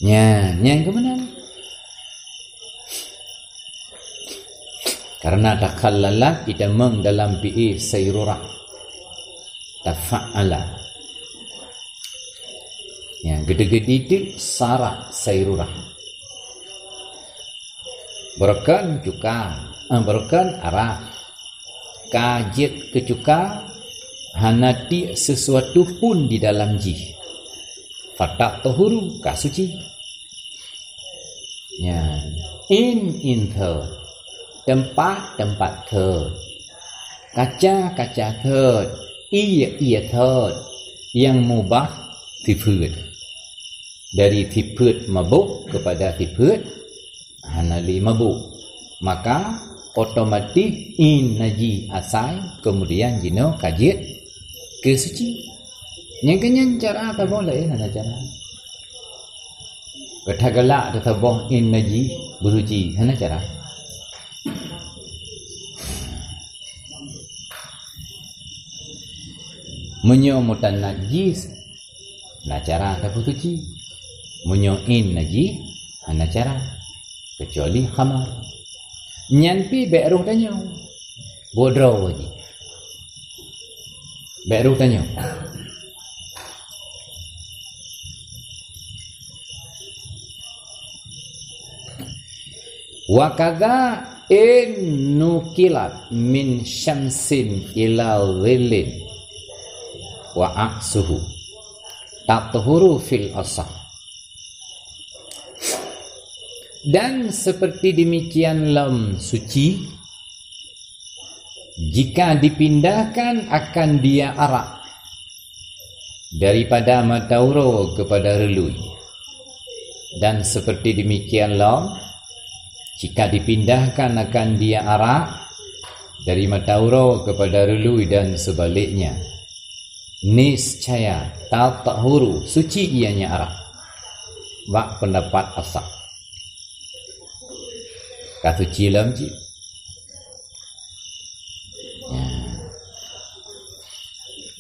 [SPEAKER 1] Yang kebenar. Karena takhallalat idamang dalam fi'il sayrurah. Tafa'ala. Yang gede-gede itu sarak sayrurah. Berkan cuka. Berkan arah. Kajit kecuka. Hanati sesuatu pun di dalam jih. Fatak tahuru kasuci. In tempat thờ, kaca thờ, ia thờ, yang mubah tifud. Dari tifud mabuk kepada tifud hanali mabuk. Maka otomatik in naji asai kemudian jino kajit kesuci. Yang kenyan cara tak boleh hana cara. Katagalak tetaboh in naji bersuci hana cara. Menyomutan najis na cara tak suci. Menyoin najis hana cara kecuali khamar. Nyampi beruh tanya. Bodraw aja. Beruh tanya. Wa kadza in nukilat min syamsin ila dhillin wa aksuhu tatahuru fil asah. Dan seperti demikian lam suci jika dipindahkan akan dia arak daripada matauro kepada relui. Dan seperti demikianlah jika dipindahkan akan dia arak dari matauro kepada relui dan sebaliknya, niscaya tatahuru, suci ianya arak. Bak pendapat asal kata cilam cik.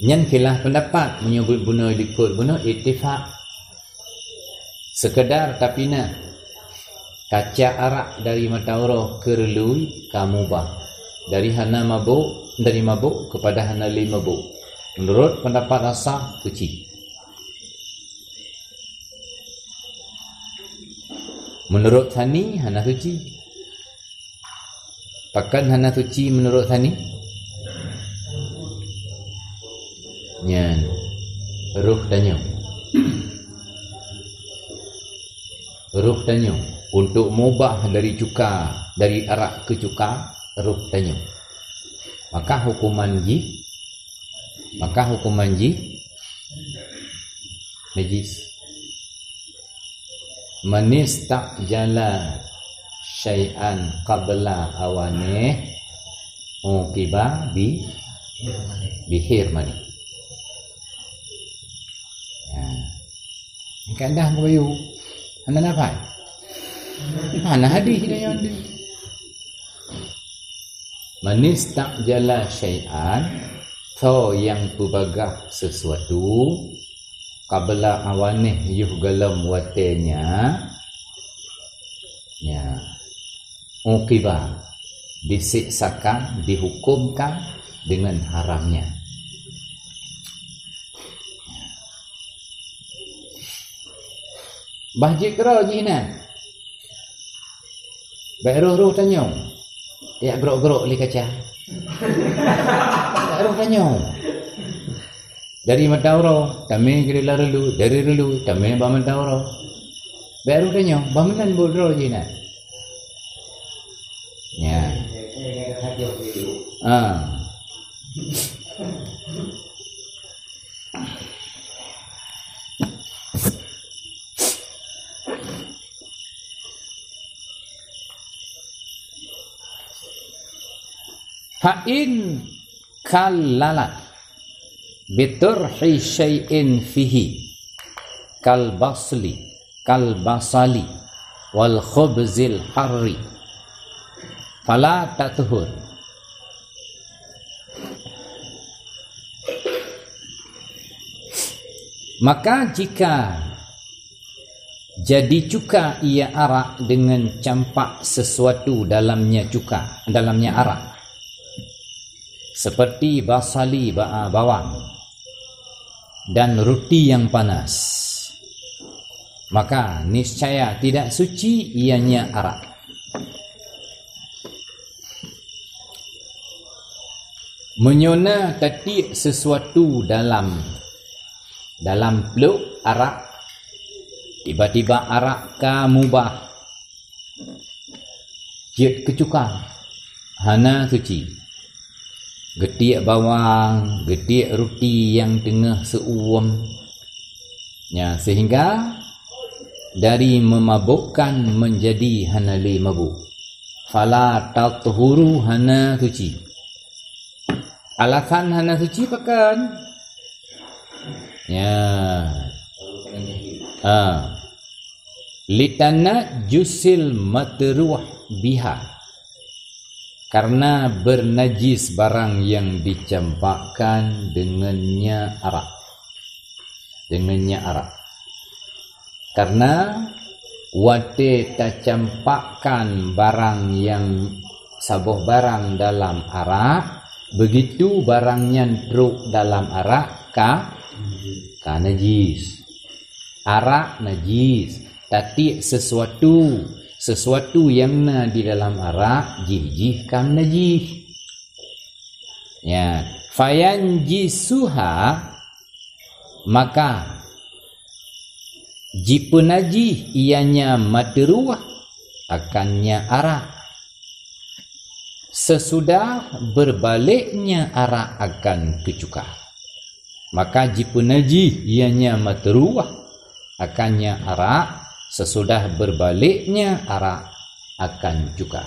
[SPEAKER 1] Nyan kilah pendapat menyebut guna ikut guna ittifaq. Sekedar tapi nak kaca arak dari matauro ke relui kamu bah. Dari hana mabuk, dari mabuk kepada hana li mabuk. Menurut pendapat asal suci. Menurut Thani hana suci. Pakan hana suci menurut Thani? Nyan ruh danyo. Ruh danyo untuk mubah dari cuka, dari arak ke cuka, ruh danyo. Maka hukuman ji najis. Manistajala syai'an qabla awanih uqiba bihirmani. Kadang bayu anda nafai mana hadis dia yang manistajala syai'an, so yang pubagah sesuatu qabla awanih yuhgalam watenya ya uqiba, disiksakan, dihukumkan dengan haramnya. Bahjik kera jinan baik roh-roh tanya ya gerok-gerok li kaca tak roh tanya dari matauro tame gerila relu, dari relu tame ba matauro baru tanya bamenan bodro jinan ya fa'in kallalat biturhi syai'in fihi kal basali wal khubzil harri fala tatuhur. Maka jika jadi cuka ia arak dengan campak sesuatu dalamnya cuka, dalamnya arak, seperti basali bawang dan roti yang panas, maka niscaya tidak suci ianya arak. Menyona tatik sesuatu dalam peluk arak, tiba-tiba arak ka mubah jid kecuka hana suci. Getik bawang, getik roti yang tengah seuam ya, sehingga dari memabukkan menjadi hanali mabuk. Fala tathuru, hana suci. Alasan hana suci pakan ya litana jusil matruh biha, karena bernajis barang yang dicampakkan dengannya arak. Karena wate tercampakkan barang yang sabuh barang dalam arak, begitu barangnya truk dalam arak ka najis. Arak najis, tapi sesuatu yang na di dalam arak jih kam najis. Ya, fayanjisuha, maka jipu najis ianya madruah akannya arak. Sesudah berbaliknya arak akan kecuka, maka jipu najis ianya madruah akannya arak sesudah berbaliknya arak akan cuka.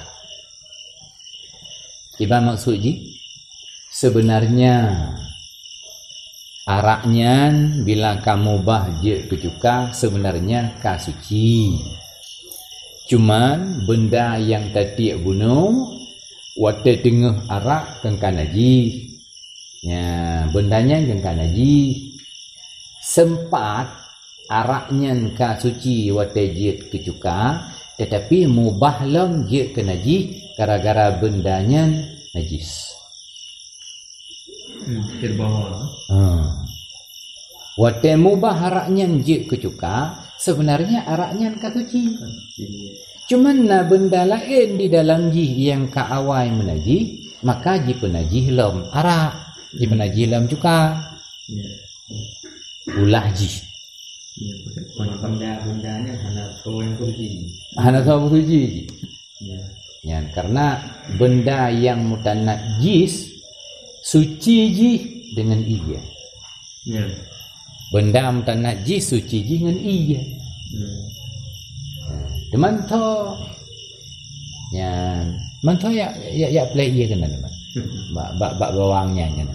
[SPEAKER 1] Iba maksud ji, sebenarnya araknya bila kamu bah je ke cuka sebenarnya ka suci. Cuman benda yang tadi bunuh wate tengah arak kengkan najis. Ya, bendanya kengkan najis. Sempat araknya ka suci wate je ke cuka, tetapi mubah lam je ke najis gara-gara bendanya najis.
[SPEAKER 4] Terbawa.
[SPEAKER 1] Wate mubah araknya je ke cuka, sebenarnya araknya ka suci. Cuman na benda lain di dalam jih yang ka awai menajih, maka ji penajih lam arak, ji penajih lam cuka. Ulah ji.
[SPEAKER 4] Benda-bendanya hana tahu yang suci.
[SPEAKER 1] Hana tahu suci. Ya, karena benda yang mutanajis suci ji dengan iya.
[SPEAKER 4] Ya.
[SPEAKER 1] Benda mutanajis suci ji dengan iya. Teman to ya manto ya play iya kan teman. Bak bawangnya kan.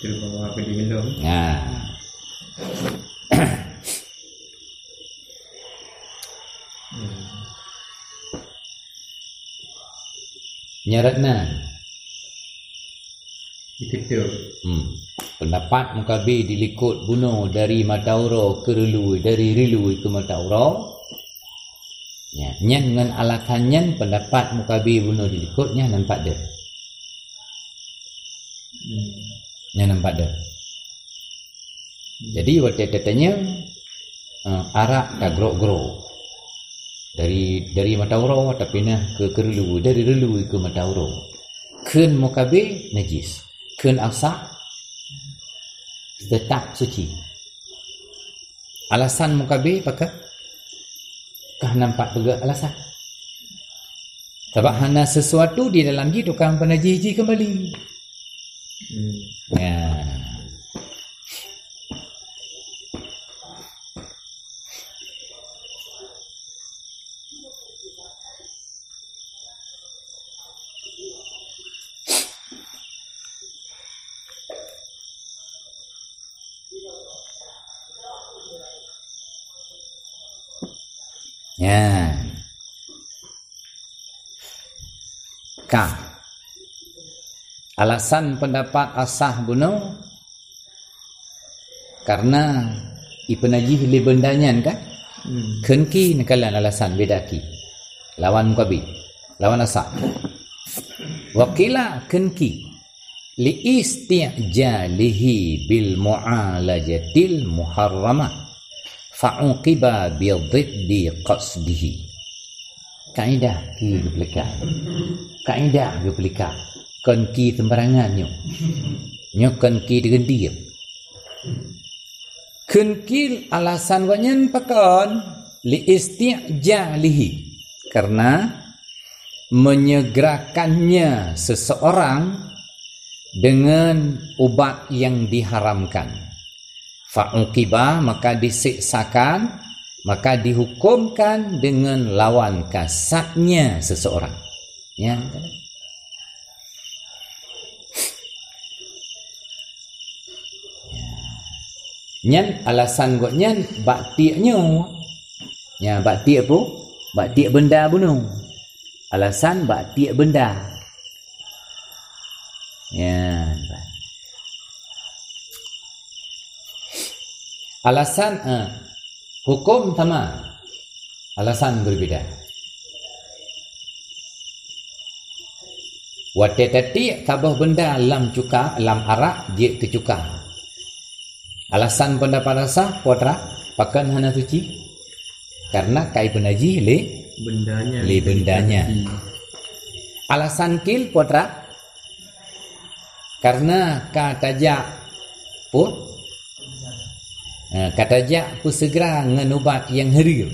[SPEAKER 4] Terbawa ke di minum.
[SPEAKER 1] Nah. Nyaratna
[SPEAKER 4] Diketul.
[SPEAKER 1] Pendapat Mukabi dilikut bunuh dari Matauro ke Relui, dari Relui ke Matauro. Ya, nyan dengan alakannya pendapat Mukabi bunuh dilikutnya nampak dia. Nya nampak dia. Jadi waktu katanya arak tak grok-grok. Dari Matauro tapi nah ke Relui, dari Relui ke Matauro. Keun Mukabi najis. Keun asak tetap suci. Alasan Mukabi apakah? Kah nampak juga alasan. Sebab hana sesuatu di dalam ji tukang penajis kembali. Ya. Ya. Ka. Alasan pendapat asah bunuh karena ipenajih li bendanya kan? Kenki nakalan alasan bedaki. Lawan Mukabi. Lawan asah. Wakila kenki li isti'jalihi bil mu'alajatil muharramah fa'uqiba bi dhiddi qasdihi. Kaedah ki duplikat. Kaedah duplikat. Kon ki sembarangan nyo. Nyo kon ki dengan diam. Kun ki alasan wanyan pakon li isti'jalihi karena menyegerakannya seseorang dengan ubat yang diharamkan. Fa'uqiba maka disiksakan, maka dihukumkan dengan lawan kasatnya seseorang. Ya. Nyan alasan gok nyan baktiaknya. Ya, baktiak apa? Baktiak benda bunuh. Alasan baktiak benda. Ya. Alasan hukum sama, alasan berbeza. Wate tati tabah benda lam cuka, lam arak je ke cuka. Alasan pendapat asah putra pakan hana suci karena kai penaji le bendanya. Alasan kil putra karena katajak pun katajak pun segera mengubat yang haram.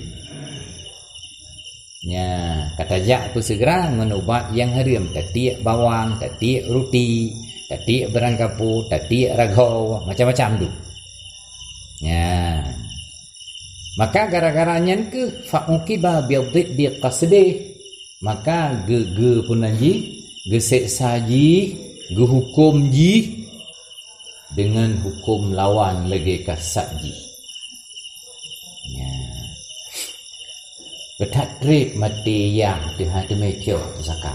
[SPEAKER 1] Ya, katajak pun segera mengubat yang haram. Tatiak bawang, tatiak roti, tatiak berangkapu, tatiak ragau, macam-macam tu. Ya. Maka gara-garanya ke fa'uqiba bi qasdih, maka ge punaji ge seksa ji, ge hukum ji dengan hukum lawan lagi kasat ji. Ya. Bertatrib mati yang Tuhan tu mecok pusaka.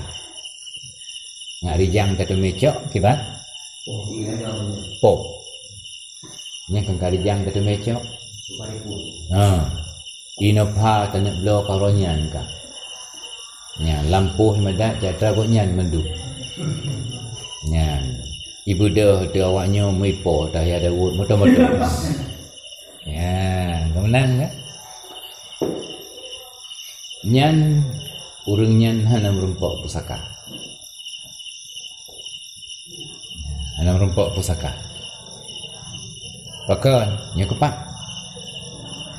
[SPEAKER 1] Ngak rijang tu mecok kibat? Po. Nya kan karijang tu mecok. Inopha tanak blo karonyan ka. Nya lampuh madak jatra konyan mendu. Nya ibu dah tu awaknya mipo dah ya Daud motor-motor. Ya, kemenang kan? Nyan urang nyan hana merumpok pusaka. Hana merumpok pusaka. Bahkan nya kepak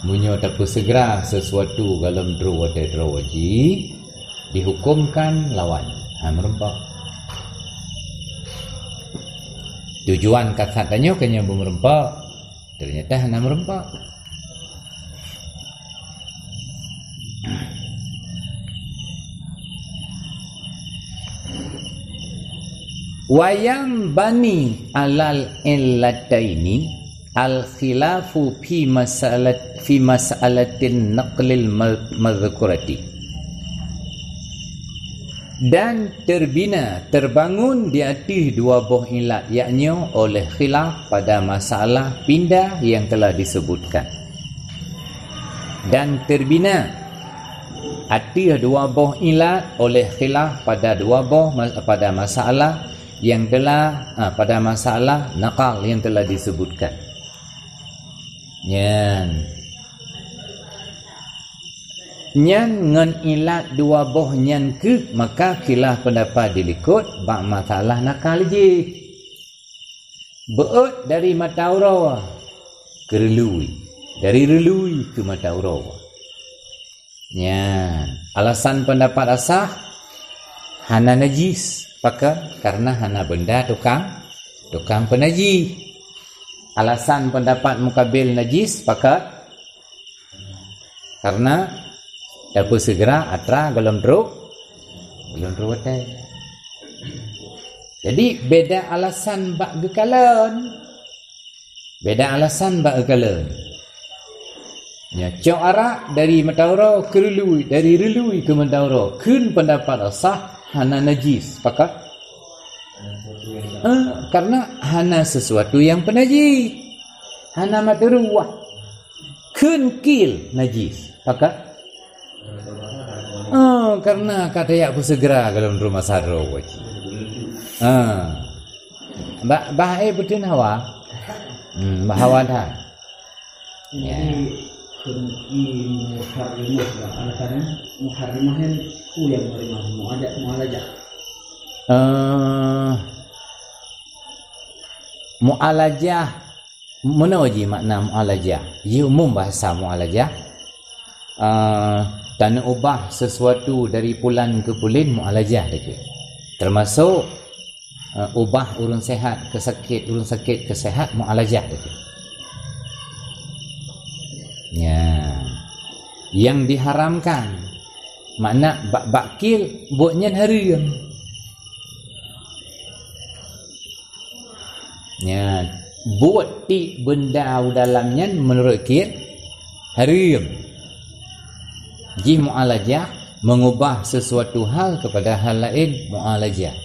[SPEAKER 1] munyo tak segera sesuatu dalam drawaji dihukumkan lawan merumpok. Tujuan katanya kena merumpok, ternyata hana merumpok. Wayam bani alal illataini al khilafu fi mas'alatin naqlil madhkurati, dan terbangun di atas dua buah ilat, yakni oleh khilaf pada masalah pindah yang telah disebutkan, dan terbina atas dua buah ilat oleh khilaf pada pada masalah yang telah pada masalah naqal yang telah disebutkan. Nyan ngan ilat dua boh nyan ke, maka khilaf pendapat dilikut bak masalah nakal je. Beut dari mata urawa ke relui, dari relui ke mata urawa. Nyan alasan pendapat asah hana najis, maka karena hana benda tukang penaji. Alasan pendapat mukabil najis pakat karena dapat segera atra belum watai. Jadi beda alasan bak gekalan. Beda alasan bak gekalan. Ya, cok arak dari mataura ke relui, dari relui ke mataura. Kun pendapat asah hana najis pakat karena hana sesuatu yang penaji, hana matruah, kunkil najis pakat karena kata yak segera dalam rumah sarau waji bahaya betul hawa bahawa dah ya
[SPEAKER 2] muharrimah lah alasannya muharrimah ku yang menerima mu'alajah
[SPEAKER 1] mu'alajah mana waji makna mu'alajah? Ia umum bahasa mu'alajah. Tanah ubah sesuatu dari pulan ke pulin mu'alajah dia. Termasuk ubah urang sehat ke sakit, urang sakit ke sehat mu'alajah dia. Ya. Yang diharamkan makna bakil buatnya haram. Ya, buat ti benda dalamnya menurut kir haram. Ji mu'alajah mengubah sesuatu hal kepada hal lain mu'alajah.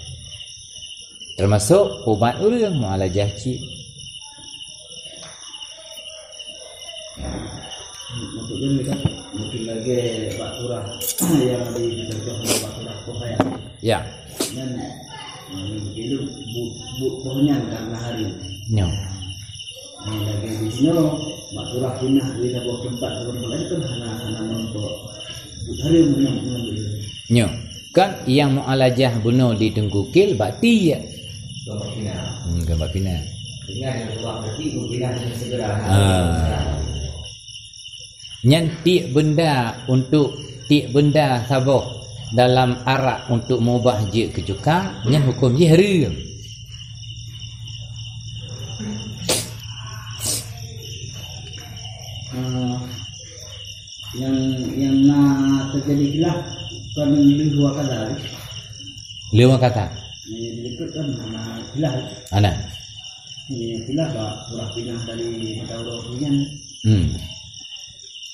[SPEAKER 1] Termasuk ubat urang mu'alajah ci.
[SPEAKER 2] Mungkin lagi Pak Turah yang dicontoh Pak Turah Pohaya.
[SPEAKER 1] Ya.
[SPEAKER 2] Dan itu pohonnya karena hari.
[SPEAKER 1] No.
[SPEAKER 2] Lagi di sini Pak Turah pindah di sebuah tempat lain kan hana untuk hari mengambil.
[SPEAKER 1] Nyo. Kan yang mu'alajah bunuh di tengkukil bakti ya. Gambar pina.
[SPEAKER 2] Dengan ruang berarti pindah segera.
[SPEAKER 1] Nyan tiap benda saboh dalam arak untuk mengubah je ke cuka, nyan hukum je haram.
[SPEAKER 2] yang nak terjadi khilaf kan dua kata.
[SPEAKER 1] Lima kata.
[SPEAKER 2] Ini itu kan khilaf.
[SPEAKER 1] Ana.
[SPEAKER 2] Ini khilaf surah pindah dari Madaurah Hunian.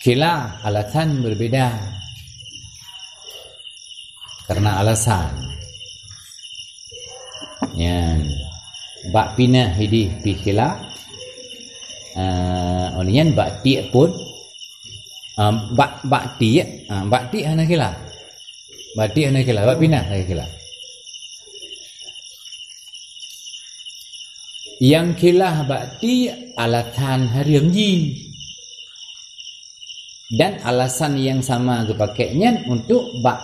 [SPEAKER 1] Khilaf alasan berbeda. Karena alasan. Yang bak pindah hidih pi khilaf. Onian bak tiak pun bak tiak hana khilaf. Bak tiak hana khilaf, bak pindah hana khilaf. Yang khilaf bakti alasan hariam ji. Dan alasan yang sama kepakainya untuk bak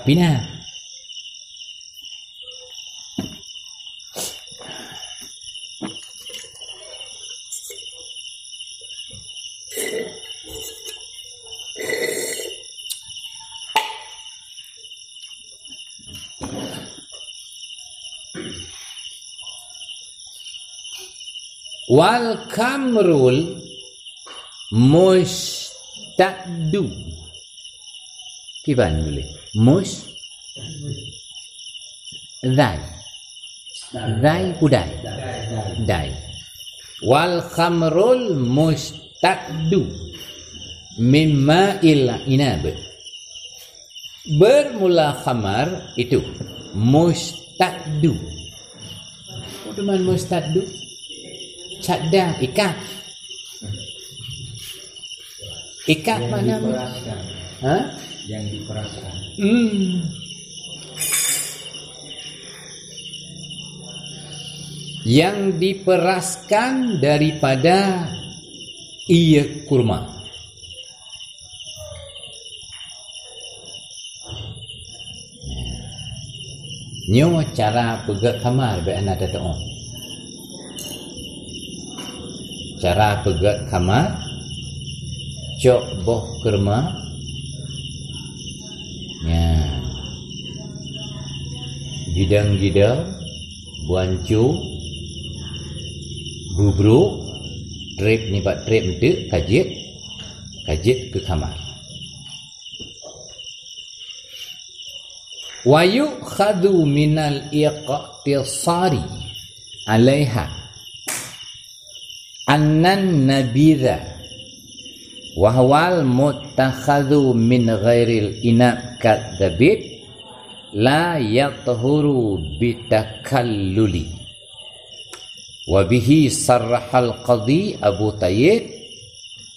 [SPEAKER 1] pindah. Wal kamrul mustaddu. Kiban boleh? Dai kudai. Dai. Wal khamrul mustaddu mimma illa inab. Bermula khamar itu mustaddu. Apa man mustaddu? Cadang ikat. Ikat mana?
[SPEAKER 2] Yang diperaskan.
[SPEAKER 1] Yang diperaskan daripada ia kurma. Nyo cara pegat kamar be anak datang. Cara pegat kamar cok boh kurma. Ya. Gidang-gidang buancu bubruk trip ni pak trip itu kajit ke kamar. Wa yu'khadhu minal iqtisari 'alaiha annan nabidha wa huwal muttakhadhu min ghairil inab kadzabit la yathuru bitakalluli. Wa bihi sarrahal qadhi Abu Tayyib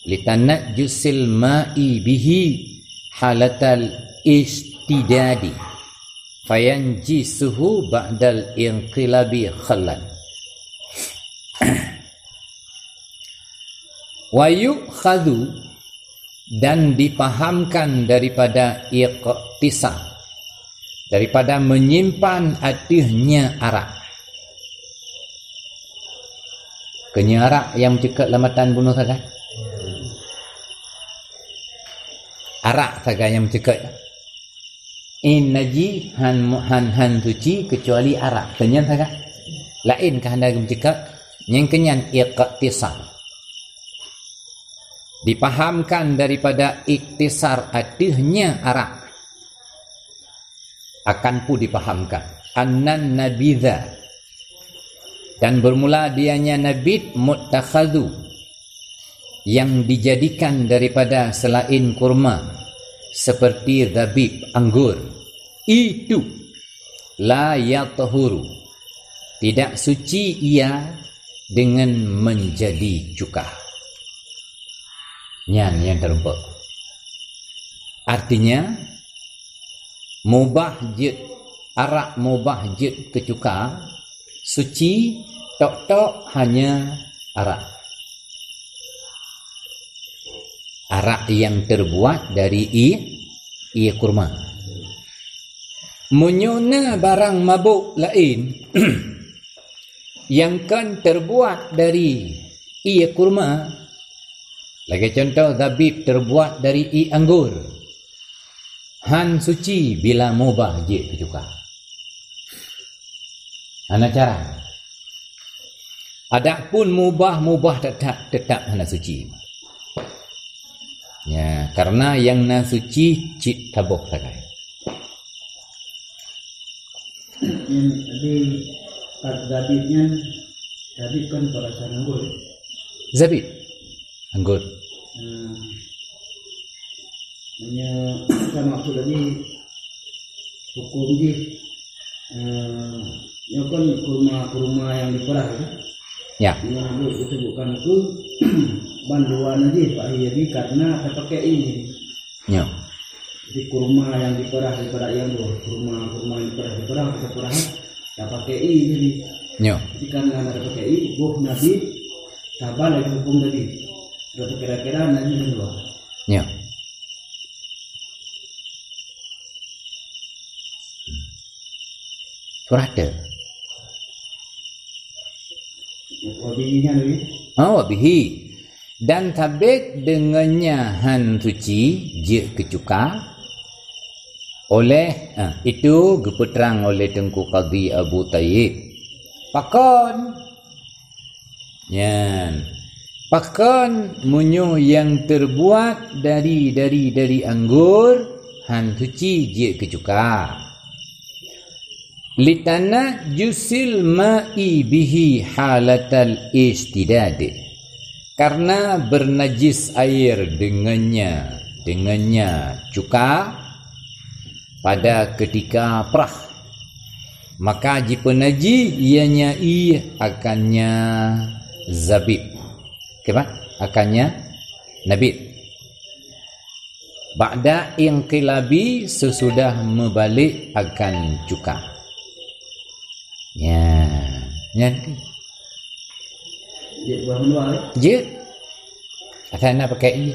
[SPEAKER 1] litanajjusil ma'i bihi halatal istidadi fayanjisuhu ba'dal inqilabi khallan. Wa yu'khadhu dan dipahamkan daripada iqtisad, daripada menyimpan adihnya arak. Kenya arak yang cekat lamatan bunuh saga. Arak saga yang cekat. In naji han suci kecuali arak. Kenyan saga. Lain ke anda cekat yang kenyan iqtisad. Dipahamkan daripada iktisar adihnya arak. Akan pun dipahamkan annan nabidha, dan bermula dianya nabid muttakhadhu yang dijadikan daripada selain kurma seperti zabib anggur, itu la yatahuru, tidak suci ia dengan menjadi cuka. Nyan yang terumpak. Artinya mubah jid arak mubah jid kecuka, suci tok hanya arak. Arak yang terbuat dari ia kurma. Menyona barang mabuk lain yang kan terbuat dari ia kurma. Lagi contoh zabib terbuat dari anggur. Han suci bila mubah je kecuka. Ana cara. Adapun mubah tetap hana suci. Ya, karena yang na suci cik tabuh sakai.
[SPEAKER 2] Yang tadi Zabitnya Zabit kan perasaan anggur.
[SPEAKER 1] Zabit. Anggur.
[SPEAKER 2] Hanya sama maksud tadi hukum di yang kan kurma yang diperah kan?
[SPEAKER 1] Ya.
[SPEAKER 2] Yang disebutkan itu banduan aja Pak Hiyadi karena pakai ini.
[SPEAKER 1] Ya.
[SPEAKER 2] Jadi kurma yang diperah daripada yang kurma yang diperah kita perah tak pakai ini.
[SPEAKER 1] Ya.
[SPEAKER 2] Jadi karena ada pakai ini, buh Nabi sabar lagi hukum tadi. Terus kira-kira nanti kedua.
[SPEAKER 1] Ya. Surata.
[SPEAKER 2] Wabihinya ni.
[SPEAKER 1] Wabihi. Dan tabik dengannya han suci je kecuka oleh itu gepeterang oleh Tengku Qadhi Abu Tayyib. Pakon. Yan. Pakon munyu yang terbuat dari anggur han suci je kecuka. Litana jusil ma'i bihi halatal istidad. Karena bernajis air dengannya cuka pada ketika perah, maka jika naji ianya akannya zabib. Kenapa? Akannya nabit. Ba'da inqilabi sesudah membalik akan cuka. Ya.
[SPEAKER 2] Dia buah menua.
[SPEAKER 1] Je. Asal nak pakai i.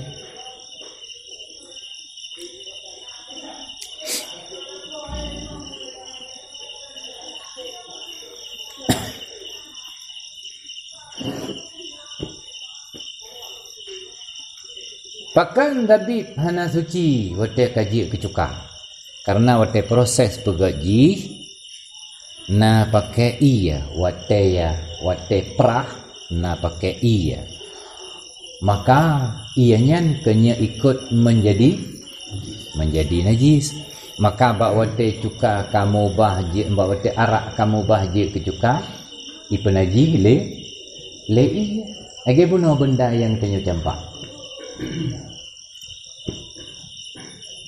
[SPEAKER 1] Pakan Zabib hana suci wate kaji kecuka. Karena wate proses pegaji na pakai iya wate prah na pakai iya. Maka ianya kena ikut menjadi najis. Maka bak wate cuka kamu bahje, bak wate arak kamu bahje kecuka ipenaji le iya. Age bunuh benda yang tenyu campak.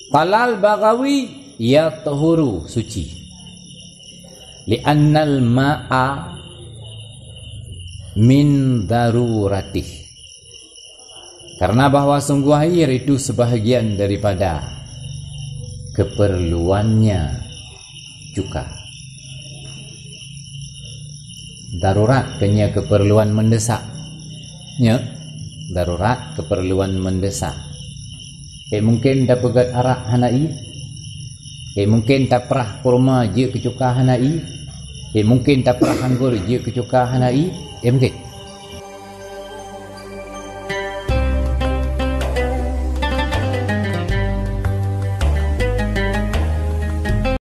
[SPEAKER 1] Qalal Baghawi ya tahuru suci. Li'annal ma'a min daruratih. Karena bahawa sungguh air itu sebahagian daripada keperluannya cuka. Darurat kena keperluan mendesak. Ya, darurat keperluan mendesak. Mungkin dah pegat arak hanai. Mungkin tak perah kurma je kecuka hanai. Mungkin tak perah anggur je kecuka hanai. Mungkin